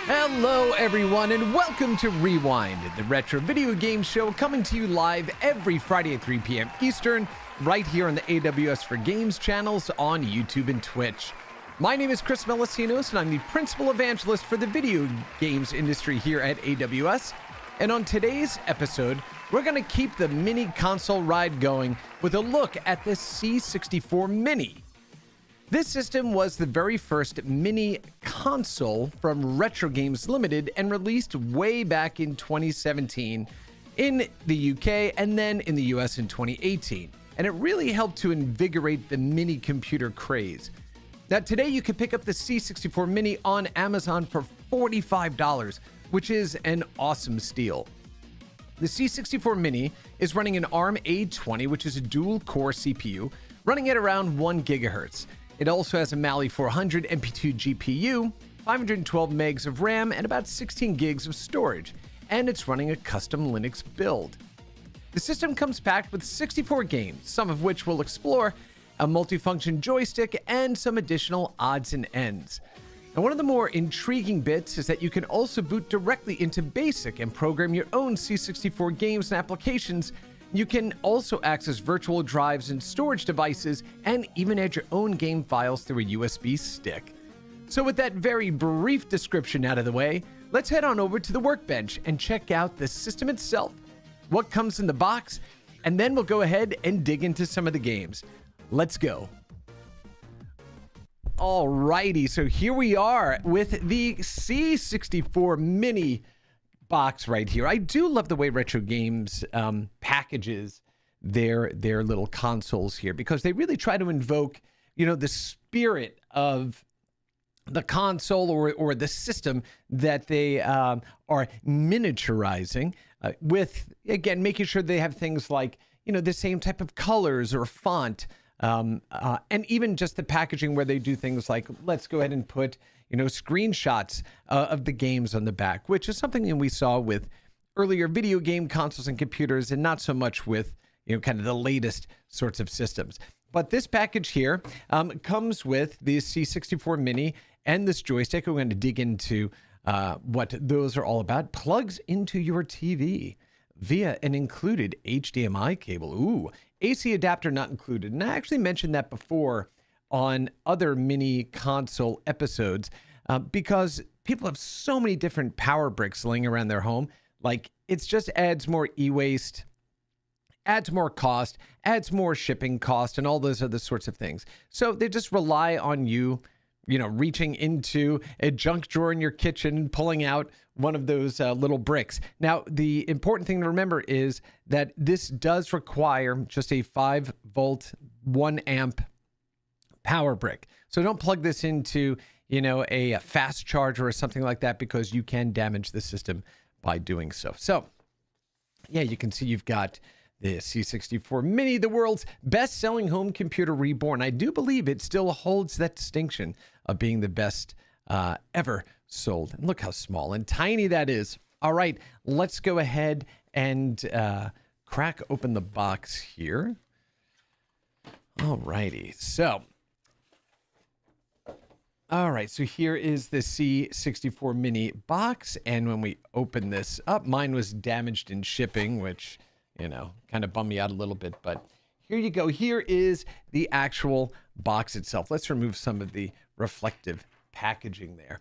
Hello everyone and welcome to Rewind, the retro video game show coming to you live every Friday at 3 p.m. Eastern, right here on the AWS for Games channels on YouTube and Twitch. My name is Chris Melissinos and I'm the principal evangelist for the video games industry here at AWS. And on today's episode, we're going to keep the mini console ride going with a look at the C64 Mini. This system was the very first mini console from Retro Games Limited and released way back in 2017 in the UK and then in the US in 2018. And it really helped to invigorate the mini computer craze. Now today you can pick up the C64 Mini on Amazon for $45, which is an awesome steal. The C64 Mini is running an ARM A20, which is a dual-core CPU, running at around 1 gigahertz. It also has a Mali 400 MP2 GPU, 512 megs of RAM, and about 16 gigs of storage, and it's running a custom Linux build. The system comes packed with 64 games, some of which we'll explore, a multifunction joystick, and some additional odds and ends. And one of the more intriguing bits is that you can also boot directly into BASIC and program your own C64 games and applications. You can also access virtual drives and storage devices and even add your own game files through a USB stick. So with that very brief description out of the way, let's head on over to the workbench and check out the system itself, what comes in the box, and then we'll go ahead and dig into some of the games. Let's go. Alrighty, so here we are with the C64 Mini box right here. I do love the way Retro Games packages their little consoles here, because they really try to invoke, the spirit of the console or the system that they are miniaturizing with, again, making sure they have things like, the same type of colors or font, and even just the packaging where they do things like, let's go ahead and put screenshots of the games on the back, which is something that we saw with earlier video game consoles and computers, and not so much with, kind of the latest sorts of systems. But this package here comes with the C64 Mini and this joystick. We're going to dig into what those are all about. Plugs into your TV via an included HDMI cable. Ooh, AC adapter not included. And I actually mentioned that before on other mini console episodes, because people have so many different power bricks laying around their home. Like, it just adds more e-waste, adds more cost, adds more shipping cost, and all those other sorts of things. So they just rely on you, reaching into a junk drawer in your kitchen and pulling out one of those little bricks. Now, the important thing to remember is that this does require just a 5-volt, 1-amp power brick. So don't plug this into, a fast charger or something like that, because you can damage the system by doing so. So, yeah, you can see you've got the C64 Mini, the world's best-selling home computer reborn. I do believe it still holds that distinction of being the best ever sold. And look how small and tiny that is. All right, let's go ahead and crack open the box here. All righty, so... All right, so here is the C64 Mini box, and when we open this up, mine was damaged in shipping, which, kind of bummed me out a little bit, but here you go. Here is the actual box itself. Let's remove some of the reflective packaging there.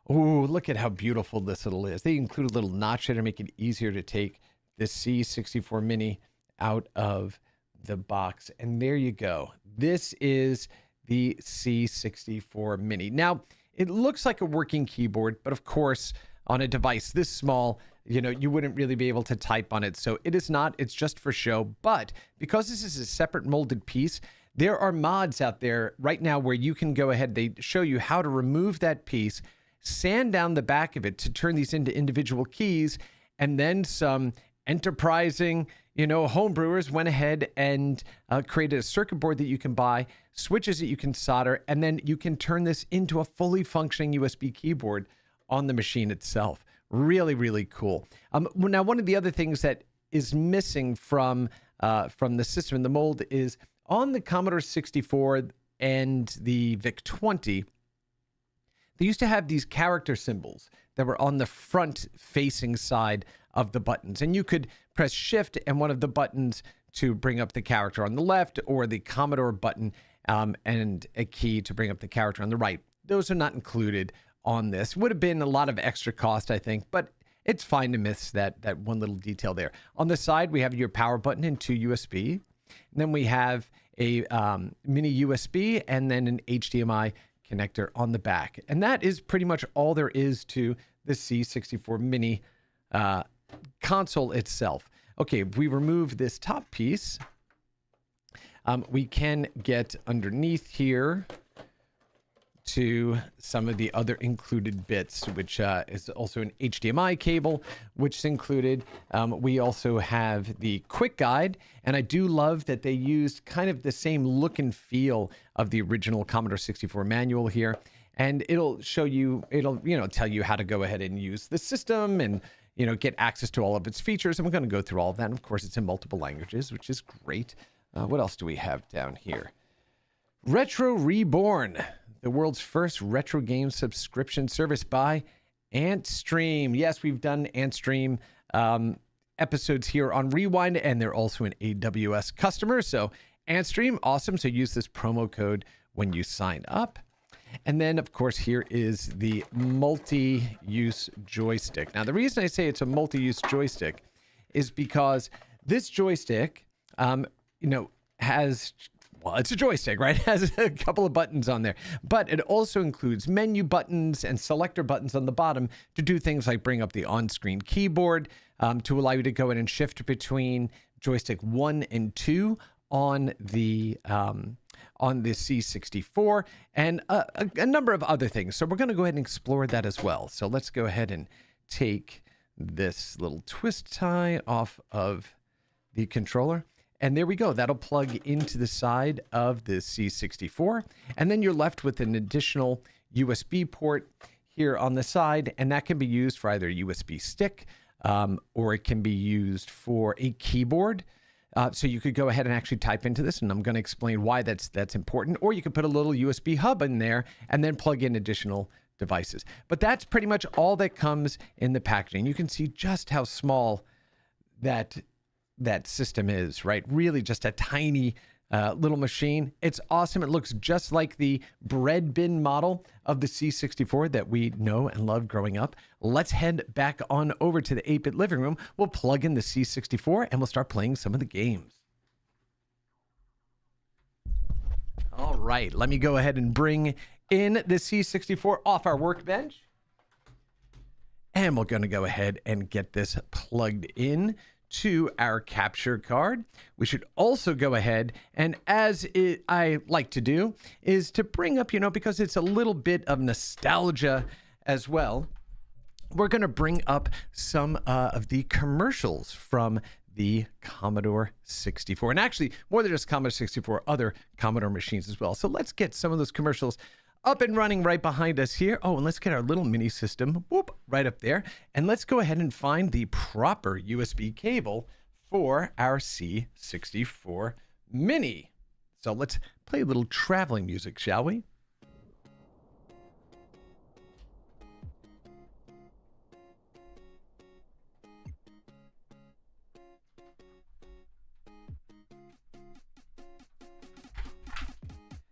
Oh, look at how beautiful this little is. They include a little notch there to make it easier to take the C64 Mini out of the box, and there you go. This is the C64 Mini. Now, it looks like a working keyboard, but of course, on a device this small, you wouldn't really be able to type on it. So it is not, it's just for show. But because this is a separate molded piece, there are mods out there right now where you can go ahead, they show you how to remove that piece, sand down the back of it to turn these into individual keys, and then some enterprising, homebrewers went ahead and created a circuit board that you can buy, switches that you can solder, and then you can turn this into a fully functioning USB keyboard on the machine itself. Really, really cool. Now, one of the other things that is missing from the system in the mold is on the Commodore 64 and the VIC-20, they used to have these character symbols that were on the front facing side of the buttons. And you could press Shift and one of the buttons to bring up the character on the left, or the Commodore button and a key to bring up the character on the right. Those are not included on this. Would have been a lot of extra cost, I think, but it's fine to miss that one little detail there. On the side, we have your power button and 2 USB. And then we have a mini USB and then an HDMI connector on the back. And that is pretty much all there is to the C64 Mini console itself. Okay, if we remove this top piece, we can get underneath here to some of the other included bits, which is also an HDMI cable, which is included. We also have the quick guide, and I do love that they used kind of the same look and feel of the original Commodore 64 manual here. And it'll show you, it'll, tell you how to go ahead and use the system and, get access to all of its features. And we're going to go through all of that. And of course, it's in multiple languages, which is great. What else do we have down here? Retro Reborn, the world's first retro game subscription service by AntStream. Yes, we've done AntStream episodes here on Rewind, and they're also an AWS customer. So AntStream, awesome. So use this promo code when you sign up. And then, of course, here is the multi-use joystick. Now, the reason I say it's a multi-use joystick is because this joystick, has... Well, it's a joystick, right? It has a couple of buttons on there, but it also includes menu buttons and selector buttons on the bottom to do things like bring up the on-screen keyboard, to allow you to go in and shift between joystick 1 and 2 on the C64, and a number of other things. So we're going to go ahead and explore that as well. So let's go ahead and take this little twist tie off of the controller. And there we go. That'll plug into the side of the C64. And then you're left with an additional USB port here on the side. And that can be used for either a USB stick or it can be used for a keyboard. So you could go ahead and actually type into this, and I'm going to explain why that's important. Or you could put a little USB hub in there and then plug in additional devices. But that's pretty much all that comes in the packaging. You can see just how small that system is, right? Really just a tiny little machine. It's awesome. It looks just like the bread bin model of the C64 that we know and love growing up. Let's head back on over to the 8-bit living room. We'll plug in the C64 and we'll start playing some of the games. All right, let me go ahead and bring in the C64 off our workbench. And we're going to go ahead and get this plugged in to our capture card. We should also go ahead and, I like to do, is to bring up, because it's a little bit of nostalgia as well, we're going to bring up some of the commercials from the Commodore 64. And actually, more than just Commodore 64, other Commodore machines as well. So let's get some of those commercials up and running right behind us here. Oh, and let's get our little mini system, right up there. And let's go ahead and find the proper USB cable for our C64 Mini. So let's play a little traveling music, shall we?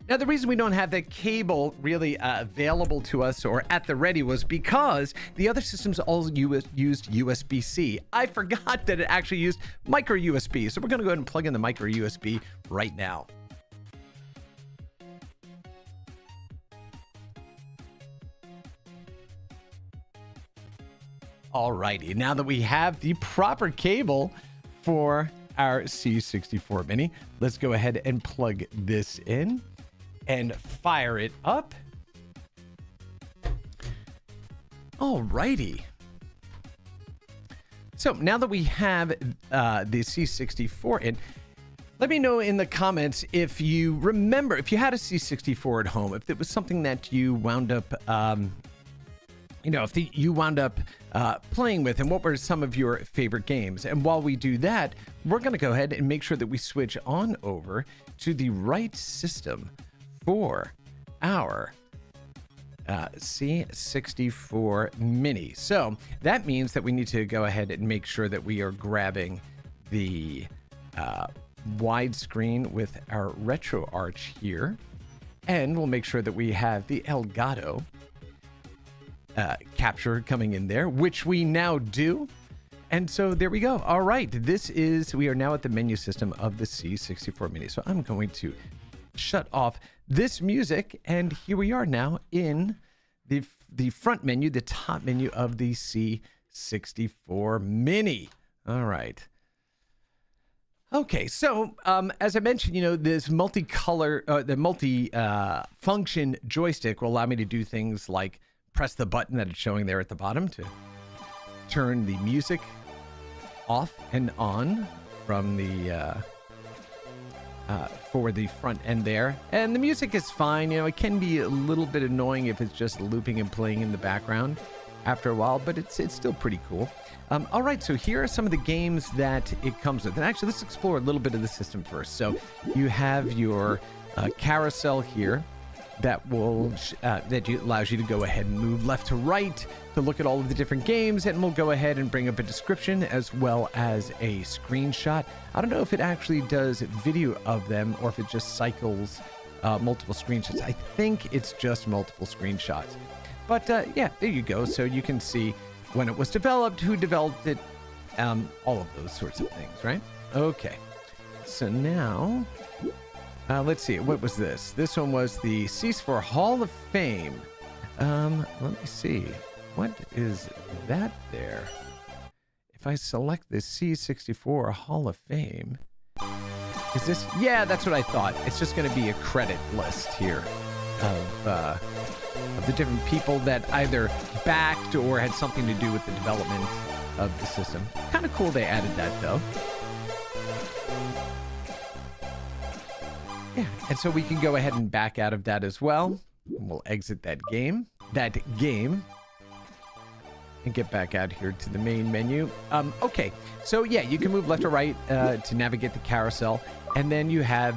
Now, the reason we don't have that cable really available to us or at the ready was because the other systems all used USB-C. I forgot that it actually used micro USB. So we're going to go ahead and plug in the micro USB right now. Alrighty, now that we have the proper cable for our C64 Mini, let's go ahead and plug this in and fire it up. Alrighty. So now that we have the C64 in, let me know in the comments if you remember, if you had a C64 at home, if it was something that you wound up, you wound up playing with, and what were some of your favorite games. And while we do that, we're going to go ahead and make sure that we switch on over to the right system for our C64 Mini. So that means that we need to go ahead and make sure that we are grabbing the widescreen with our retro arch here. And we'll make sure that we have the Elgato capture coming in there, which we now do. And so there we go. All right, we are now at the menu system of the C64 Mini. So I'm going to shut off this music, and here we are now in the front menu, the top menu of the C64 Mini. All right. Okay, so as I mentioned, this the multi-function joystick will allow me to do things like press the button that it's showing there at the bottom to turn the music off and on from the for the front end there. And the music is fine. It can be a little bit annoying if it's just looping and playing in the background after a while, but it's still pretty cool. All right, so here are some of the games that it comes with. And actually, let's explore a little bit of the system first. So you have your carousel here that allows you to go ahead and move left to right to look at all of the different games, and we'll go ahead and bring up a description as well as a screenshot. I don't know if it actually does video of them or if it just cycles multiple screenshots. I think it's just multiple screenshots. But yeah, there you go. So you can see when it was developed, who developed it, all of those sorts of things, right? Okay. So now, let's see. What was this? This one was the C64 Hall of Fame. Let me see. What is that there? If I select the C64 Hall of Fame, is this? Yeah, that's what I thought. It's just going to be a credit list here of the different people that either backed or had something to do with the development of the system. Kind of cool they added that, though. Yeah, and so we can go ahead and back out of that as well. We'll exit that game, and get back out here to the main menu. Okay, so yeah, you can move left or right to navigate the carousel, and then you have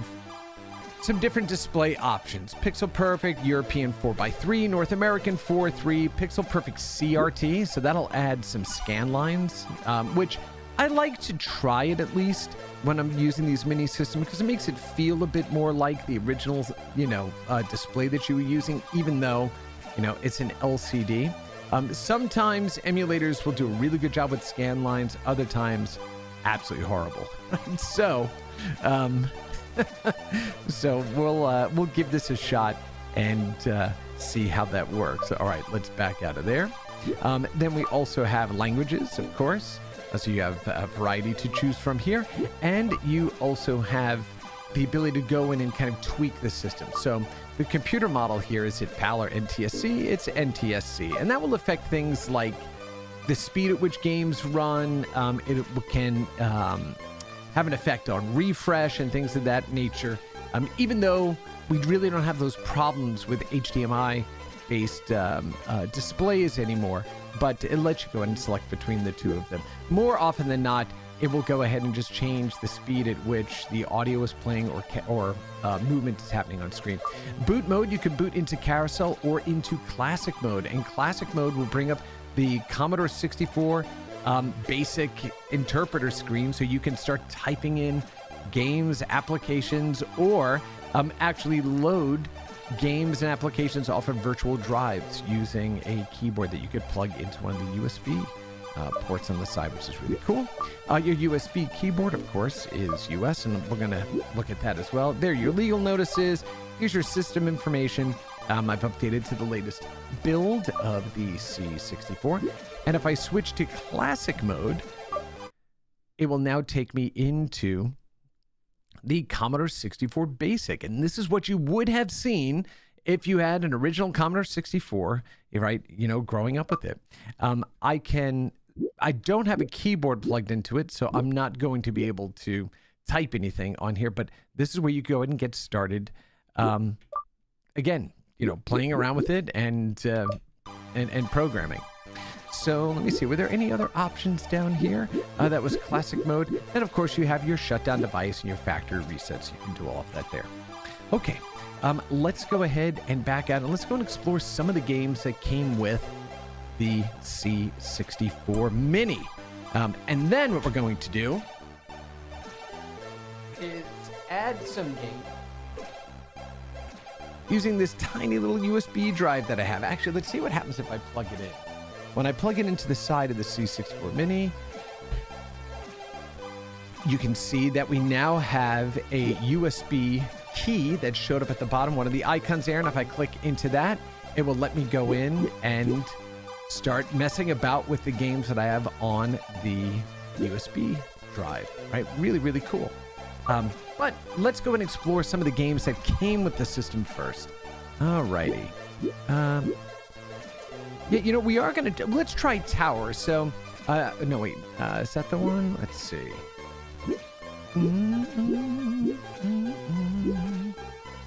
some different display options. Pixel Perfect, European 4:3, North American 4:3, Pixel Perfect CRT, so that'll add some scan lines, which I like to try it at least when I'm using these mini systems, because it makes it feel a bit more like the original, display that you were using, even though, it's an LCD. Sometimes emulators will do a really good job with scan lines. Other times, absolutely horrible. So we'll give this a shot and see how that works. All right, let's back out of there. Then we also have languages, of course. So you have a variety to choose from here. And you also have the ability to go in and kind of tweak the system. So the computer model here, is it PAL or NTSC? It's NTSC. And that will affect things like the speed at which games run. It can have an effect on refresh and things of that nature. Even though we really don't have those problems with HDMI-based displays anymore, but it lets you go ahead and select between the two of them. More often than not, it will go ahead and just change the speed at which the audio is playing or movement is happening on screen. Boot mode, you can boot into carousel or into classic mode, and classic mode will bring up the Commodore 64 basic interpreter screen, so you can start typing in games, applications, or actually load games and applications off of virtual drives using a keyboard that you could plug into one of the USB ports on the side, which is really cool. Your USB keyboard, of course, is US, and we're going to look at that as well. There are your legal notices. Here's your system information. I've updated to the latest build of the C64. And if I switch to classic mode, it will now take me into the Commodore 64 Basic. And this is what you would have seen if you had an original Commodore 64, right? Growing up with it. I don't have a keyboard plugged into it, so I'm not going to be able to type anything on here, but this is where you go ahead and get started. Again, playing around with it and programming. So let me see, were there any other options down here? That was classic mode. And of course you have your shutdown device and your factory resets. You can do all of that there. Okay, let's go ahead and back out and let's go and explore some of the games that came with the C64 Mini. And then what we're going to do is add some games using this tiny little USB drive that I have. Actually, let's see what happens if I plug it in. When I plug it into the side of the C64 Mini, you can see that we now have a USB key that showed up at the bottom, one of the icons there. And if I click into that, it will let me go in and start messing about with the games that I have on the USB drive, right? Really, really cool. But let's go and explore some of the games that came with the system first. Alrighty. Yeah, you know, we are going to... Let's try Tower. So, no, wait. Is that the one? Let's see.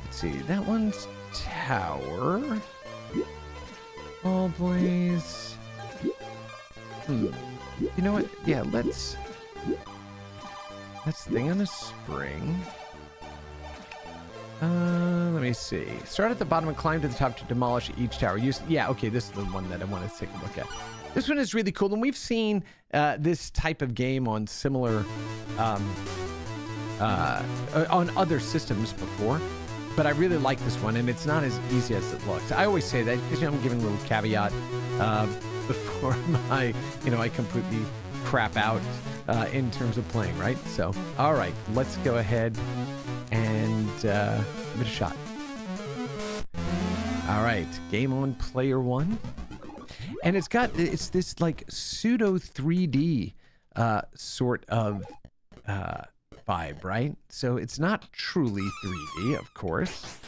Let's see. That one's Tower. Ball Blaze. You know what? Yeah, let's Thing on a Spring. Let me see. Start at the bottom and climb to the top to demolish each tower. Yeah, okay, this is the one that I want to take a look at. This one is really cool, and we've seen this type of game on similar, on other systems before. But I really like this one, and it's not as easy as it looks. I always say that because, you know, I'm giving a little caveat before I completely crap out in terms of playing, right? So, all right, let's go ahead and give it a shot. All right, game on player one. And it's this like pseudo 3D sort of vibe, right? So it's not truly 3D, of course.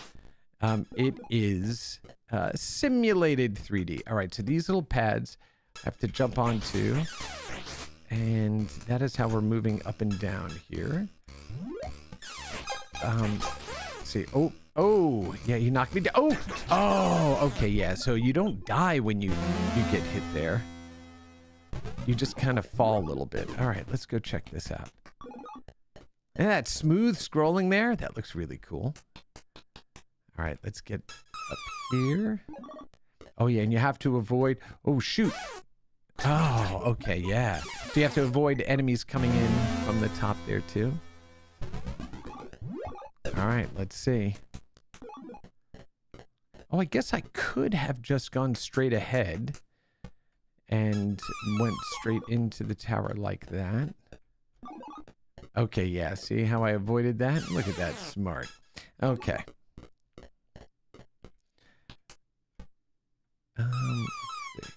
It is simulated 3D. All right, so these little pads I have to jump onto, and that is how we're moving up and down here. Let's see. Oh, yeah, he knocked me down. Oh, okay, yeah. So you don't die when you get hit there. You just kind of fall a little bit. All right, let's go check this out. And that smooth scrolling there, that looks really cool. All right, let's get up here. Oh, yeah, and you have to avoid... Oh, shoot. Oh, okay, yeah. So you have to avoid enemies coming in from the top there, too. All right, let's see. Oh, I guess I could have just gone straight ahead and went straight into the tower like that. Okay, yeah, see how I avoided that? Look at that, smart. Okay. Let's see.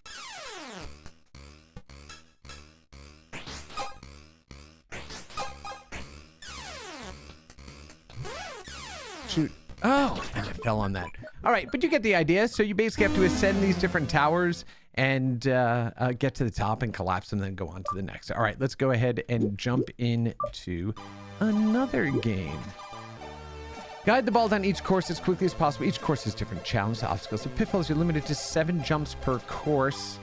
Shoot. Oh, and I fell on that. All right, but you get the idea. So you basically have to ascend these different towers and get to the top and collapse them, and then go on to the next. All right, let's go ahead and jump into another game. Guide the ball down each course as quickly as possible. Each course has different challenges, obstacles, and pitfalls. You're limited to 7 jumps per course.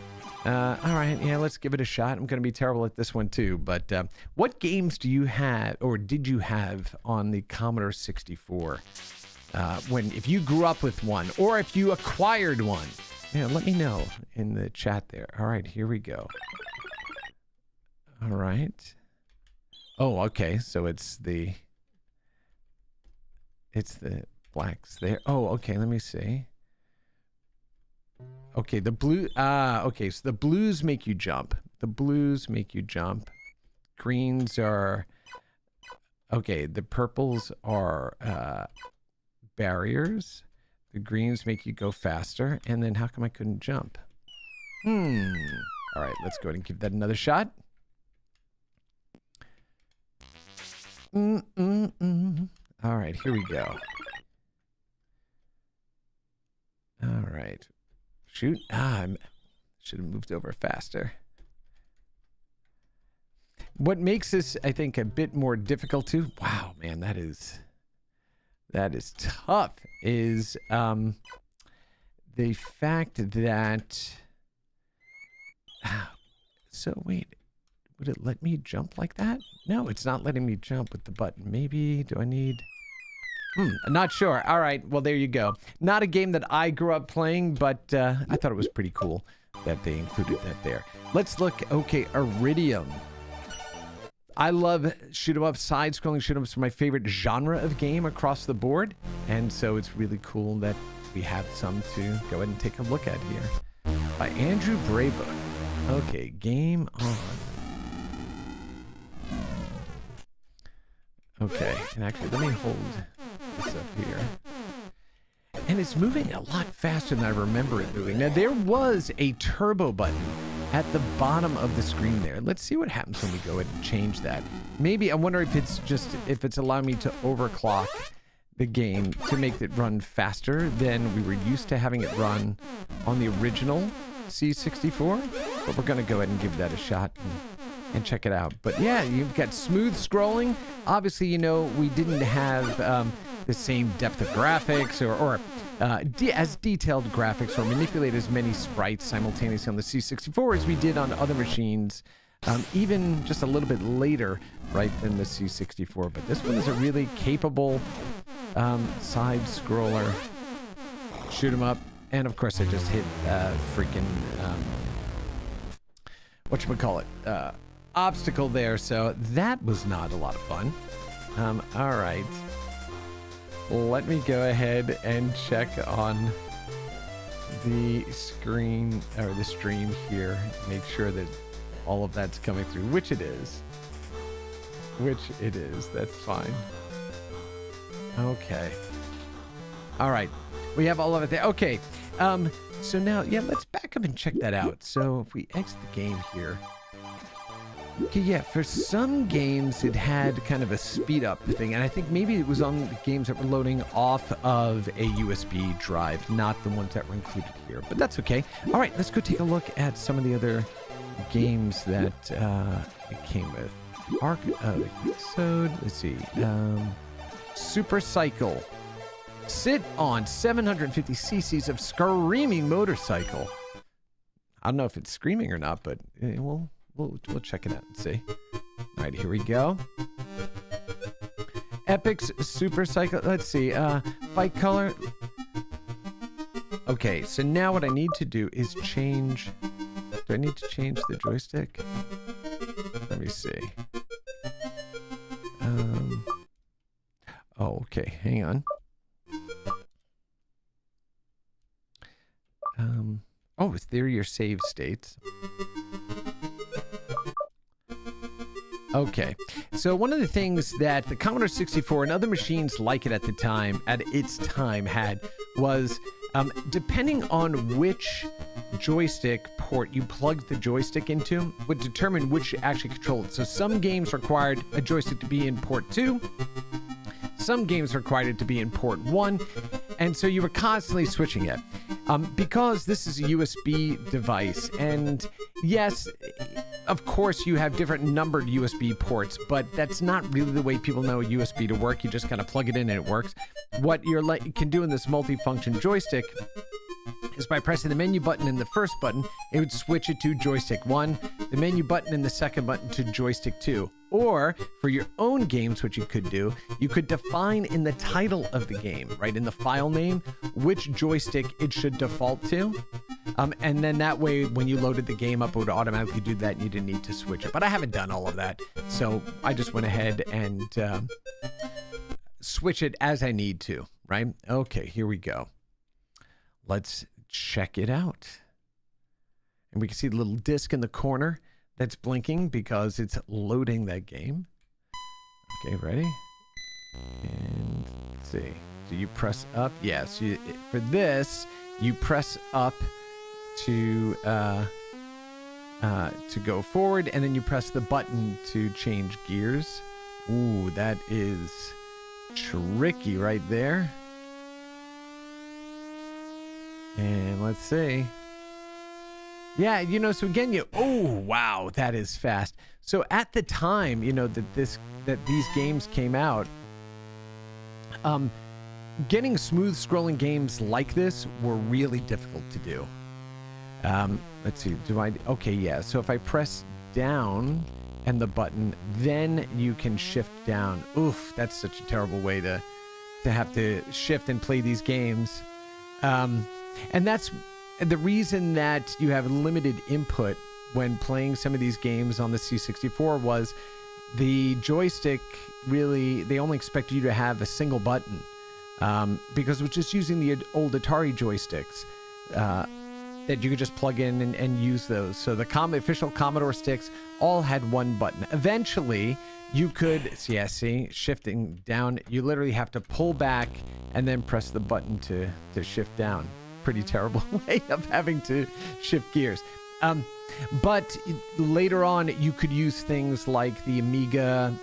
All right, yeah, let's give it a shot. I'm going to be terrible at this one too. But what games do you have, or did you have, on the Commodore 64? If you grew up with one, or if you acquired one, yeah, let me know in the chat there. All right, here we go. All right. Oh, okay. So it's the blacks there. Oh, okay. Let me see. Okay, the blue. Okay. So the blues make you jump. The blues make you jump. Greens are. Okay. The purples are barriers. The greens make you go faster. And then how come I couldn't jump? All right. Let's go ahead and give that another shot. All right, here we go. All right. Shoot. I should have moved over faster. What makes this, I think, a bit more difficult too, wow, man, that is tough, is the fact that, so wait, would it let me jump like that? No, it's not letting me jump with the button. Maybe, do I need... Not sure. All right, well, there you go. Not a game that I grew up playing, but I thought it was pretty cool that they included that there. Let's look. Okay, Iridium. I love shoot-'em-up, side-scrolling shoot-'em-ups are my favorite genre of game across the board, and so it's really cool that we have some to go ahead and take a look at here. By Andrew Braybook. Okay, game on. Okay, and actually, let me hold this up here. And it's moving a lot faster than I remember it moving. Now, there was a turbo button at the bottom of the screen there. Let's see what happens when we go ahead and change that. Maybe, I wonder if it's allowing me to overclock the game to make it run faster than we were used to having it run on the original C64. But we're going to go ahead and give that a shot and check it out. But yeah, you've got smooth scrolling. Obviously, you know, we didn't have the same depth of graphics or as detailed graphics or manipulate as many sprites simultaneously on the C64 as we did on other machines, even just a little bit later, right, than the C64. But this one is a really capable side scroller. Shoot 'em up. And of course, I just hit freaking whatchamacallit, obstacle there, so that was not a lot of fun. All right, let me go ahead and check on the screen or the stream here, make sure that all of that's coming through, which it is, that's fine. Okay, all right, we have all of it there. Okay, so now, yeah, let's back up and check that out. So if we exit the game here. Okay, yeah, for some games it had kind of a speed up thing, and I think maybe it was on the games that were loading off of a USB drive, not the ones that were included here, but that's okay. All right, let's go take a look at some of the other games that it came with. Arc of Episode, let's see, Super Cycle. Sit on 750 cc's of screaming motorcycle. I don't know if it's screaming or not, but we'll check it out and see. All right, here we go. Epic's Super Cycle. Let's see. Fight color. Okay, so now what I need to do is change. Do I need to change the joystick? Let me see. Oh, okay. Hang on. Oh, is there your save states? Okay, so one of the things that the Commodore 64 and other machines like it at its time had was, depending on which joystick port you plugged the joystick into, would determine which actually controlled it. So some games required a joystick to be in port 2, some games required it to be in port 1, and so you were constantly switching it. Because this is a USB device, and yes, of course you have different numbered USB ports, but that's not really the way people know a USB to work. You just kind of plug it in and it works. What you can do in this multifunction joystick is by pressing the menu button and the first button, it would switch it to joystick 1, the menu button and the second button to joystick 2. Or for your own games, what you could do, you could define in the title of the game, right, in the file name, which joystick it should default to. And then that way, when you loaded the game up, it would automatically do that and you didn't need to switch it. But I haven't done all of that, so I just went ahead and switch it as I need to, right? Okay, here we go. Let's check it out. And we can see the little disc in the corner that's blinking because it's loading that game. Okay, ready? And let's see. So you press up. Yes, for this, you press up to go forward, and then you press the button to change gears. Ooh, that is tricky right there. And let's see. Yeah, you know, so again, oh, wow, that is fast. So at the time, you know, that these games came out, getting smooth scrolling games like this were really difficult to do. Let's see, okay, yeah, so if I press down and the button, then you can shift down. Oof, that's such a terrible way to to have to shift and play these games. And that's the reason that you have limited input when playing some of these games on the C64 was the joystick really, they only expect you to have a single button. Because it was just using the old Atari joysticks that you could just plug in and use those. So the official Commodore sticks all had one button. Eventually, you could, see, shifting down, you literally have to pull back and then press the button to shift down. Pretty terrible way of having to shift gears. But later on, you could use things like the Amiga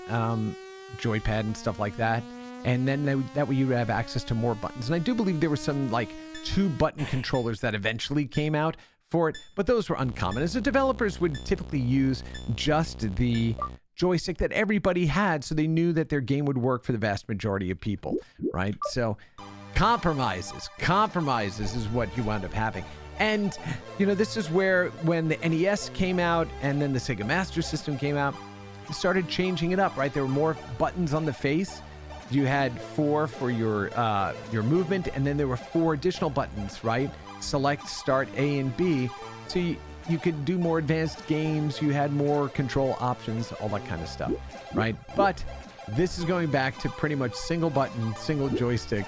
joypad and stuff like that. And then that way you would have access to more buttons. And I do believe there were some like 2-button controllers that eventually came out for it, but those were uncommon. As the developers would typically use just the joystick that everybody had, so they knew that their game would work for the vast majority of people, right? So compromises is what you wound up having. And, this is where when the NES came out and then the Sega Master System came out, you started changing it up, right? There were more buttons on the face. You had 4 for your movement, and then there were 4 additional buttons, right? Select, start, A and B. So you could do more advanced games. You had more control options, all that kind of stuff, right? But this is going back to pretty much single button, single joystick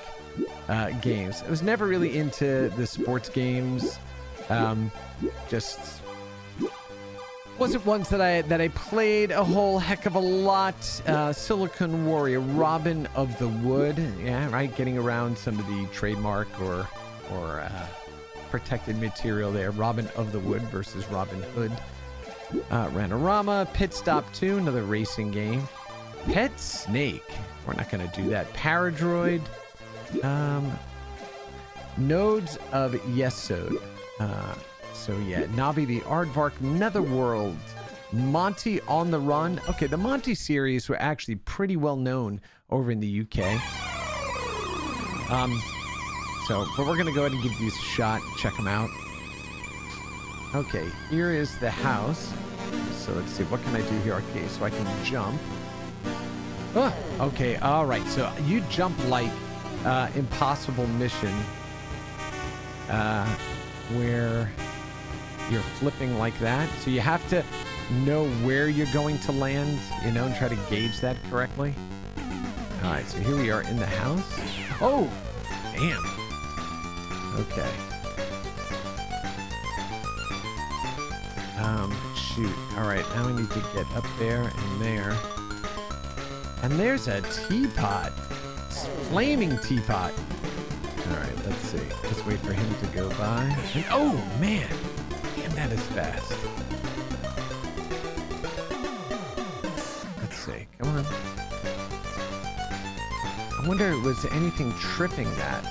games. I was never really into the sports games. Just wasn't ones that I played a whole heck of a lot. Silicon Warrior, Robin of the Wood, yeah, right. Getting around some of the trademark or protected material there. Robin of the Wood versus Robin Hood. Ranorama, Pit Stop 2, another racing game. Pet Snake, we're not going to do that. Paradroid. Nodes of Yesod. So yeah, Navi the Aardvark, Netherworld, Monty on the Run. Okay, the Monty series were actually pretty well known over in the UK. But we're gonna go ahead and give these a shot and check them out. Okay, here is the house. So let's see, what can I do here? Okay, so I can jump. Oh, okay, all right. So you jump like Impossible Mission, where you're flipping like that. So you have to know where you're going to land, and try to gauge that correctly. All right, so here we are in the house. Oh, damn. Okay. Shoot. All right, now I need to get up there and there. And there's a teapot. Flaming teapot. All right, let's see. Let's wait for him to go by. And, oh, man. Damn, that is fast. Let's see. Come on. I wonder if was anything tripping that.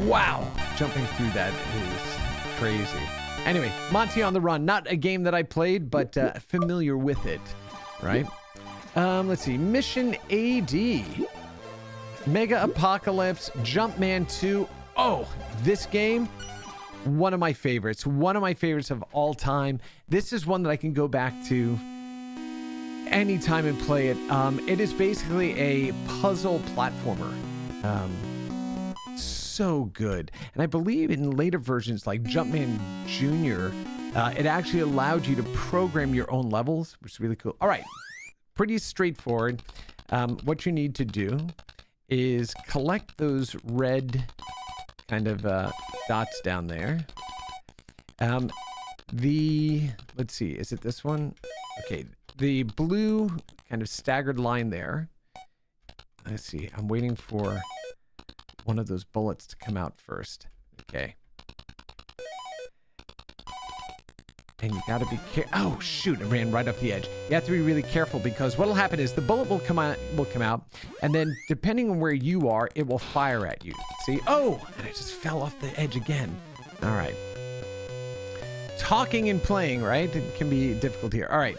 Wow. Jumping through that is crazy. Anyway, Monty on the Run. Not a game that I played, but familiar with it, right? Let's see. Mission AD. Mega Apocalypse. Jumpman 2. Oh, this game, one of my favorites. One of my favorites of all time. This is one that I can go back to anytime and play it. It is basically a puzzle platformer. So good. And I believe in later versions like Jumpman Jr., it actually allowed you to program your own levels, which is really cool. All right. Pretty straightforward. What you need to do is collect those red kind of dots down there. Let's see, is it this one? Okay, the blue kind of staggered line there. Let's see, I'm waiting for one of those bullets to come out first. Okay. And you gotta be careful. Oh shoot! It ran right off the edge. You have to be really careful because what'll happen is the bullet will come out, and then depending on where you are, it will fire at you. See? Oh! And I just fell off the edge again. All right. Talking and playing, right? It can be difficult here. All right.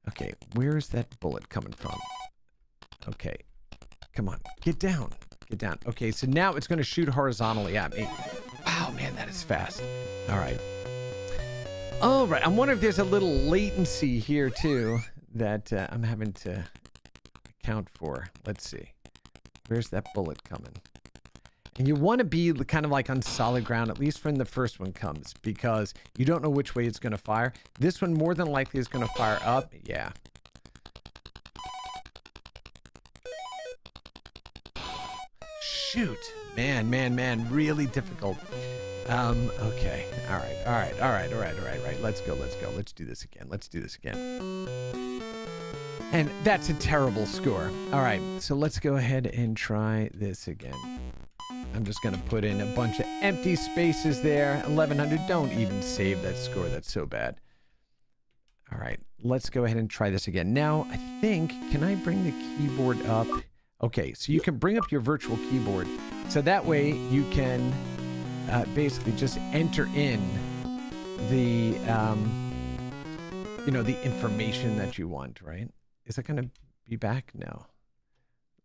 Okay, where's that bullet coming from? Okay. Come on, get down. Get down. Okay, so now it's going to shoot horizontally at me. Wow, man, that is fast. All right. All right, I'm wondering if there's a little latency here, too, that I'm having to account for? Let's see. Where's that bullet coming? And you want to be kind of like on solid ground, at least when the first one comes, because you don't know which way it's going to fire. This one more than likely is going to fire up. Yeah. Shoot. Man. Really difficult. Okay. All right. Let's go. Let's do this again. And that's a terrible score. All right. So let's go ahead and try this again. I'm just going to put in a bunch of empty spaces there. 1100. Don't even save that score. That's so bad. All right. Let's go ahead and try this again. Now, I think, can I bring the keyboard up? Okay. So you can bring up your virtual keyboard. So that way you can basically just enter in the, the information that you want, right? Is it going to be back? No.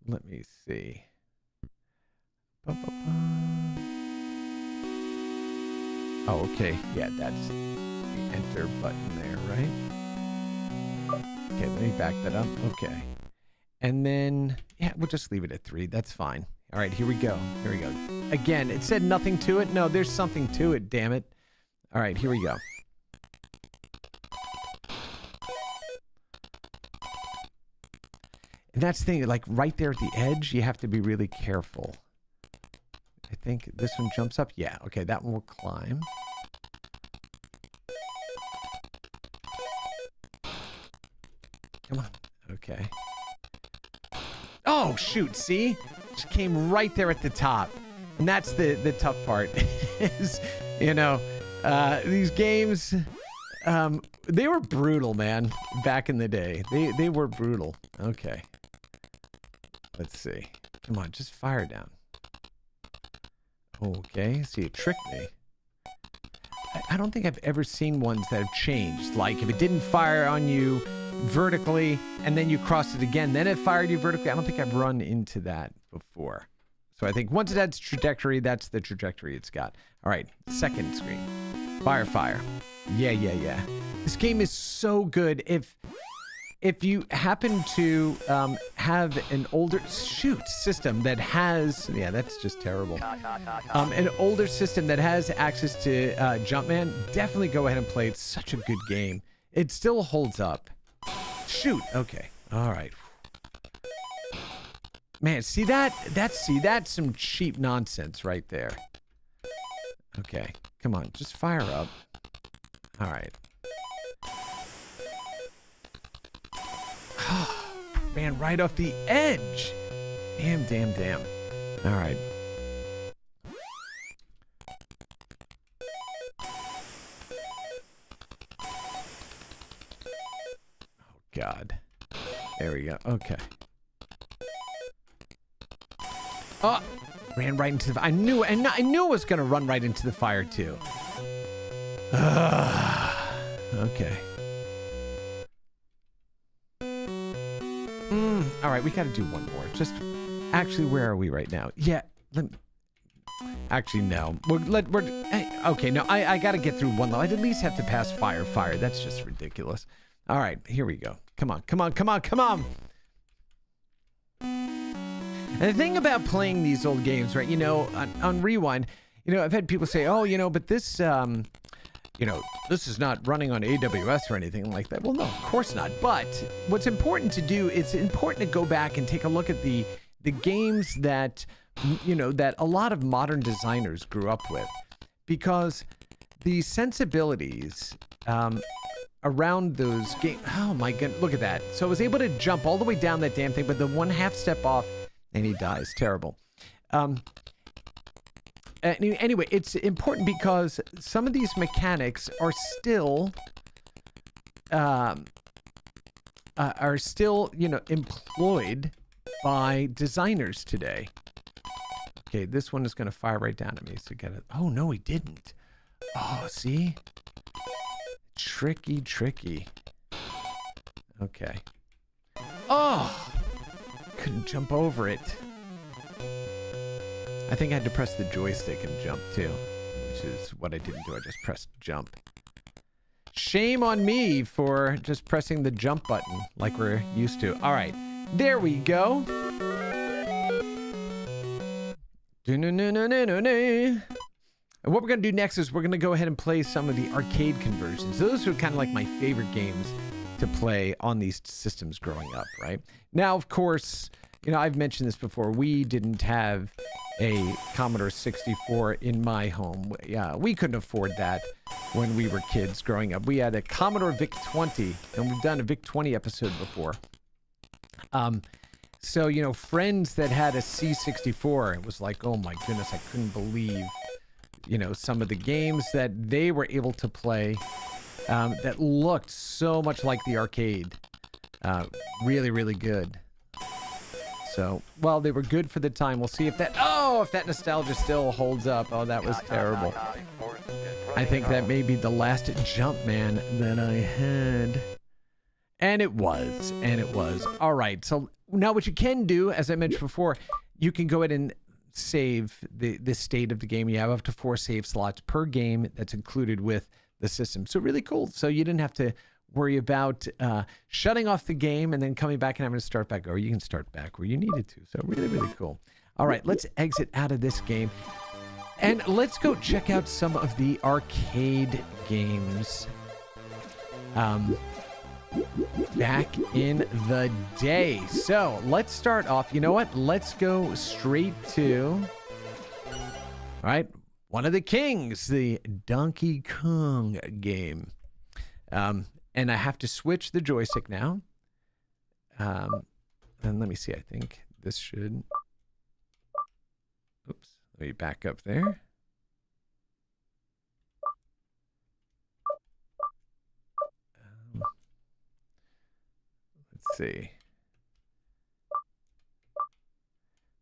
Let me see. Oh, okay. Yeah, that's the enter button there, right? Okay, let me back that up. Okay. And then, yeah, we'll just leave it at 3. That's fine. All right, here we go. Again, it said nothing to it. No, there's something to it, damn it. All right, here we go. And that's the thing, like right there at the edge, you have to be really careful. I think this one jumps up. Yeah, okay, that one will climb. Come on. Okay. Oh, shoot, see? Just came right there at the top. And that's the tough part. Is, these games, they were brutal, man, back in the day. They were brutal. Okay. Let's see. Come on, just fire down. Okay, see, it tricked me. I don't think I've ever seen ones that have changed. Like, if it didn't fire on you vertically, and then you crossed it again, then it fired you vertically. I don't think I've run into that before. So I think once it has trajectory, that's the trajectory it's got. All right, second screen. Fire. Yeah. This game is so good. If you happen to have an older system that has, yeah, that's just terrible. An older system that has access to Jumpman, definitely go ahead and play. It's such a good game. It still holds up. Shoot. Okay. All right. Man, see that? That's some cheap nonsense right there. Okay. Come on. Just fire up. All right. Man, right off the edge. Damn. All right. Oh, God. There we go. Okay. Oh, ran right into the... I knew it was going to run right into the fire, too. Okay. All right, we got to do one more. Just, actually, where are we right now? Yeah, actually, no. Okay, no, I got to get through one level. I'd at least have to pass fire. That's just ridiculous. All right, here we go. Come on. And the thing about playing these old games, right, on Rewind, I've had people say, oh, but this, this is not running on AWS or anything like that. Well, no, of course not. But what's important to do, it's important to go back and take a look at the games that, that a lot of modern designers grew up with. Because the sensibilities around those games, oh my goodness, look at that. So I was able to jump all the way down that damn thing, but the 1/2 step off, and he dies. Terrible. Anyway, it's important because some of these mechanics are still, employed by designers today. Okay, this one is going to fire right down at me. So get it. Oh no, he didn't. Oh, see, tricky. Okay. Oh, couldn't jump over it. I think I had to press the joystick and jump too, which is what I didn't do. I just pressed jump. Shame on me for just pressing the jump button like we're used to. All right, There we go. And what we're going to do next is we're going to go ahead and play some of the arcade conversions. Those are kind of like my favorite games to play on these systems growing up, right? Now, of course, you know, I've mentioned this before. We didn't have a Commodore 64 in my home. Yeah, we couldn't afford that when we were kids growing up. We had a Commodore VIC-20, and we've done a VIC-20 episode before. So, you know, friends that had a C64, it was like, oh my goodness, I couldn't believe, you know, some of the games that they were able to play that looked so much like the arcade. Really, really good. So, well, they were good for the time. We'll see if that, if that nostalgia still holds up. Oh, that was terrible. I think that may be the last jump, man, that I had. And it was. All right. So now what you can do, as I mentioned before, you can go ahead and save the state of the game. You have up to 4 save slots per game that's included with the system. So really cool. So you didn't have to worry about shutting off the game and then coming back and having to start back. Or you can start back where you needed to. So really, really cool. All right. Let's exit out of this game. And let's go check out some of the arcade games. Back in the day. So let's start off. You know what? Let's go straight to, all right, one of the kings, the Donkey Kong game. And I have to switch the joystick now. And let me see. I think this should. Oops. Let me back up there. Let's see.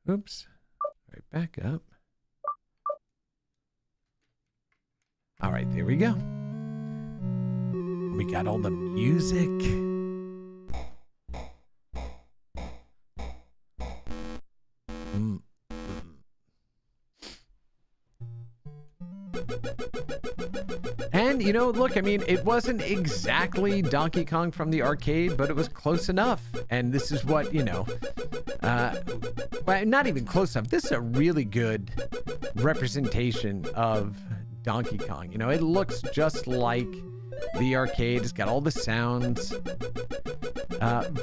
Oops. Right, back up. All right, there we go. We got all the music. And, you know, look, I mean, it wasn't exactly Donkey Kong from the arcade, but it was close enough. And this is what, you know, well, not even close enough. This is a really good representation of Donkey Kong. You know, it looks just like the arcade. It's got all the sounds.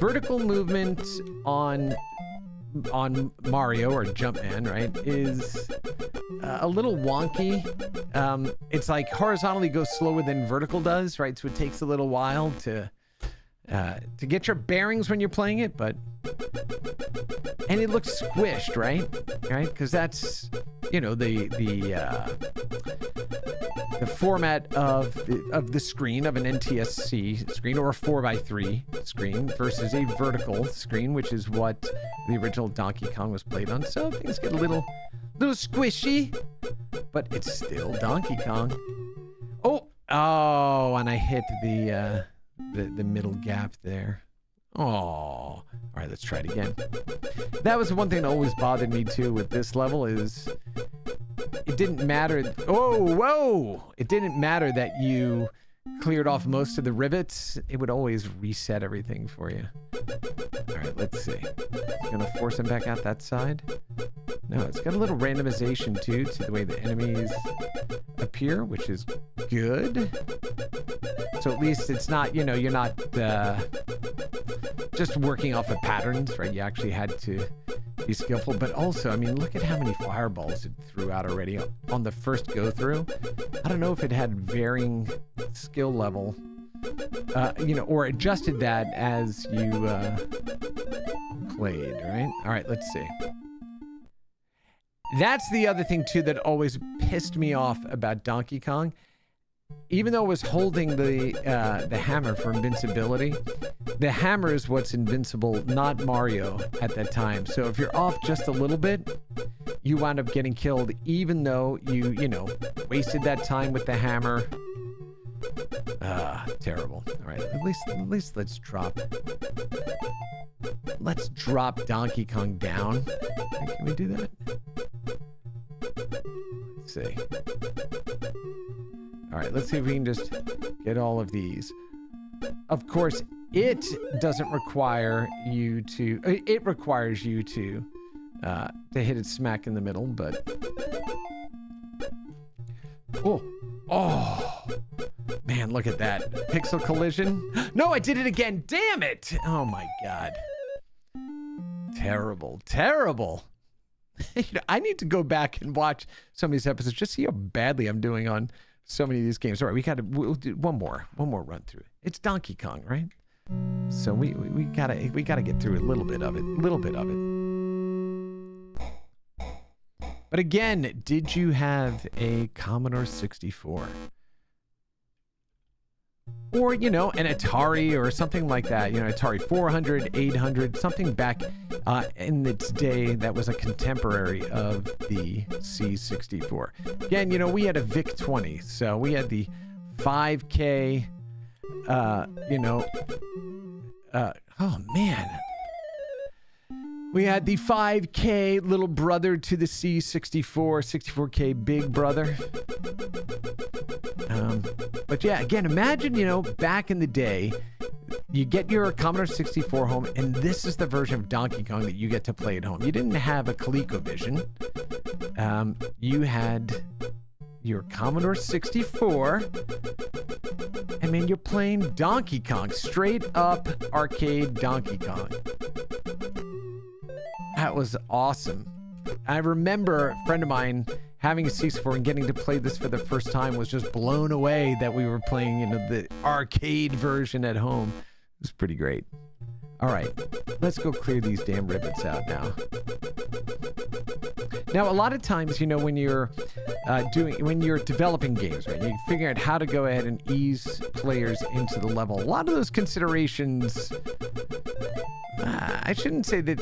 Vertical movement on Mario or Jumpman, right, is a little wonky. It's like horizontally goes slower than vertical does, right? So it takes a little while to get your bearings when you're playing it, and it looks squished, right? Right? Because that's, you know, the format of the screen of an NTSC screen or a 4x3 screen versus a vertical screen, which is what the original Donkey Kong was played on. So things get a little squishy, but it's still Donkey Kong. Oh, and I hit the middle gap there. Oh, all right, let's try it again. That was the one thing that always bothered me too with this level is it didn't matter. Whoa! It didn't matter that you cleared off most of the rivets. It would always reset everything for you. All right, let's see. It's gonna force him back out that side. No, it's got a little randomization too to the way the enemies appear, which is good. So at least it's not, you know, you're not just working off of patterns, right? You actually had to be skillful. But also, I mean, look at how many fireballs it threw out already on the first go through. I don't know if it had varying skill level, you know, or adjusted that as you played, right? All right, let's see. That's the other thing too that always pissed me off about Donkey Kong. Even though it was holding the hammer for invincibility, the hammer is what's invincible, not Mario at that time. So if you're off just a little bit, you wind up getting killed, even though you know, wasted that time with the hammer. Terrible. All right, at least let's drop Donkey Kong down. Can we do that? Let's see. All right, let's see if we can just get all of these. Of course, it doesn't require you to, it requires you to hit it smack in the middle, but... Oh, man, look at that. Pixel collision. No, I did it again. Damn it. Oh my God. Terrible, terrible. I need to go back and watch some of these episodes, just see how badly I'm doing on so many of these games. All right, we'll do one more run through. It's Donkey Kong, right? So we gotta get through a little bit of it. But again, did you have a Commodore 64? Or, you know, an Atari or something like that. You know, Atari 400, 800, something back in its day that was a contemporary of the C64. Again, you know, we had a VIC-20, so we had the 5K, oh man. We had the 5K little brother to the C64, 64K big brother. But yeah, again, imagine, you know, back in the day, you get your Commodore 64 home, and this is the version of Donkey Kong that you get to play at home. You didn't have a ColecoVision. You had your Commodore 64. I mean, you're playing Donkey Kong, straight up arcade Donkey Kong. That was awesome. I remember a friend of mine having a C64 and getting to play this for the first time, was just blown away that we were playing, you know, the arcade version at home. It was pretty great. All right, let's go clear these damn rivets out now. Now, a lot of times, you know, when you're developing games, right, you figure out how to go ahead and ease players into the level. A lot of those considerations, I shouldn't say that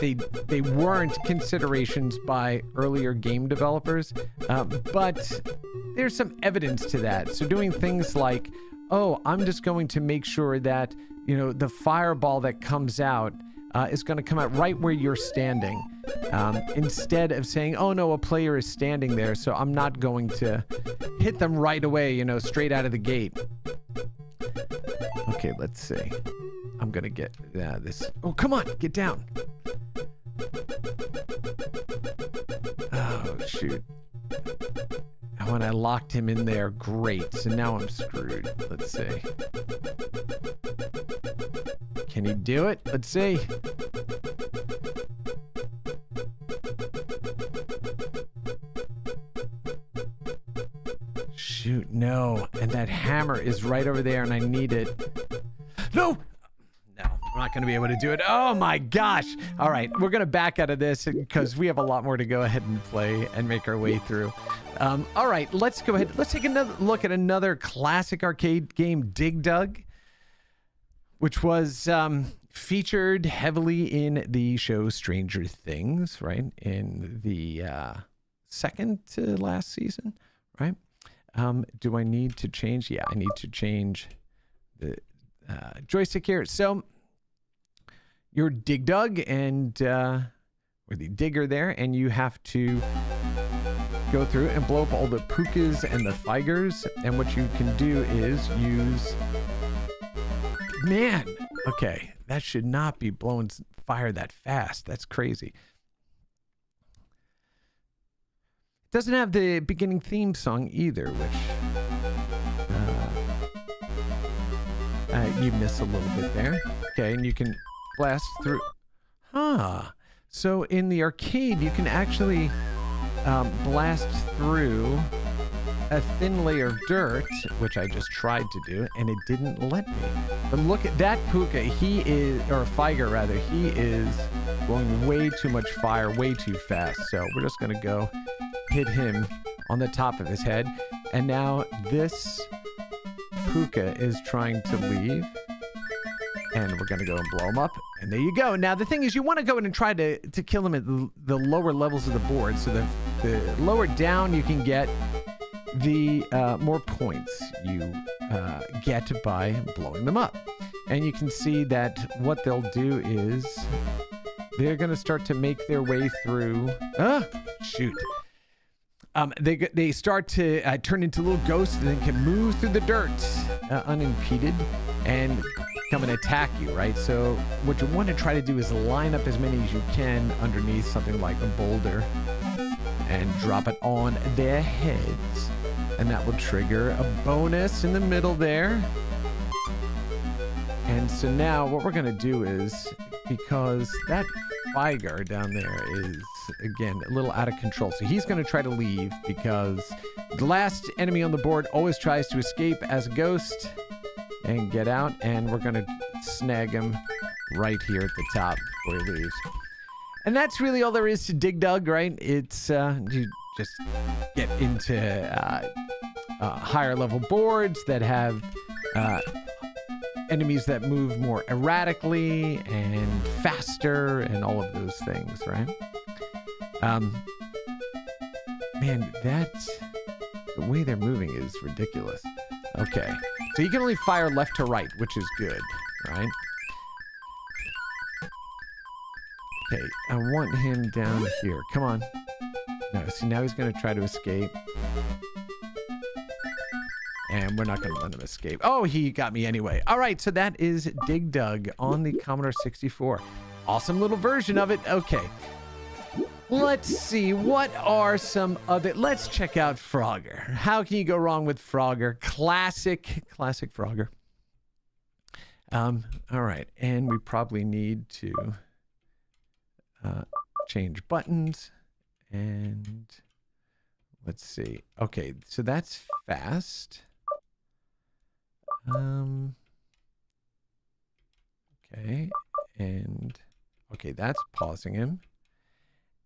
they weren't considerations by earlier game developers, but there's some evidence to that. So doing things like, oh, I'm just going to make sure that, you know, the fireball that comes out is going to come out right where you're standing, instead of saying, oh no, a player is standing there, so I'm not going to hit them right away, you know, straight out of the gate. Okay, let's see. I'm gonna get this. Oh, come on, get down. Oh, shoot. When I locked him in there, great. So now I'm screwed. Let's see. Can he do it? Let's see. Shoot, no. And that hammer is right over there, and I need it. No! I'm not going to be able to do it. Oh my gosh. All right. We're going to back out of this because we have a lot more to go ahead and play and make our way through. All right. Let's go ahead. Let's take another look at another classic arcade game, Dig Dug, which was featured heavily in the show Stranger Things, right? In the second to last season, right? Do I need to change? Yeah, I need to change the joystick here. So you're Dig Dug and or the digger there, and you have to go through and blow up all the pukas and the figers. And what you can do is use, man, okay, that should not be blowing fire that fast. That's crazy. It doesn't have the beginning theme song either, which you miss a little bit there. Okay, and you can blast through. So in the arcade, you can actually blast through a thin layer of dirt, which I just tried to do, and it didn't let me. But look at that puka. He is, or Figer rather, he is blowing way too much fire, way too fast. So we're just gonna go hit him on the top of his head. And now this puka is trying to leave. And we're going to go and blow him up. And there you go. Now, the thing is, you want to go in and try to kill him at the lower levels of the board. So the lower down you can get, the more points you get by blowing them up. And you can see that what they'll do is they're going to start to make their way through. Shoot. They start to turn into little ghosts and then can move through the dirt unimpeded. And come and attack you, right? So what you want to try to do is line up as many as you can underneath something like a boulder and drop it on their heads. And that will trigger a bonus in the middle there. And so now what we're going to do is, because that Vigar down there is, again, a little out of control. So he's going to try to leave because the last enemy on the board always tries to escape as a ghost and get out. And we're going to snag him right here at the top before he leaves. And that's really all there is to Dig Dug, right? It's you just get into higher level boards that have enemies that move more erratically and faster and all of those things, right? Man, the way they're moving is ridiculous. Okay, so you can only fire left to right, which is good, right? Okay, I want him down here. Come on. No, see, now he's going to try to escape. And we're not going to let him escape. Oh, he got me anyway. All right, so that is Dig Dug on the Commodore 64. Awesome little version of it. Okay. Let's see. What are some other... Let's check out Frogger. How can you go wrong with Frogger? Classic Frogger. All right, and we probably need to change buttons. And let's see. Okay, so that's fast. Okay, and okay, that's pausing him.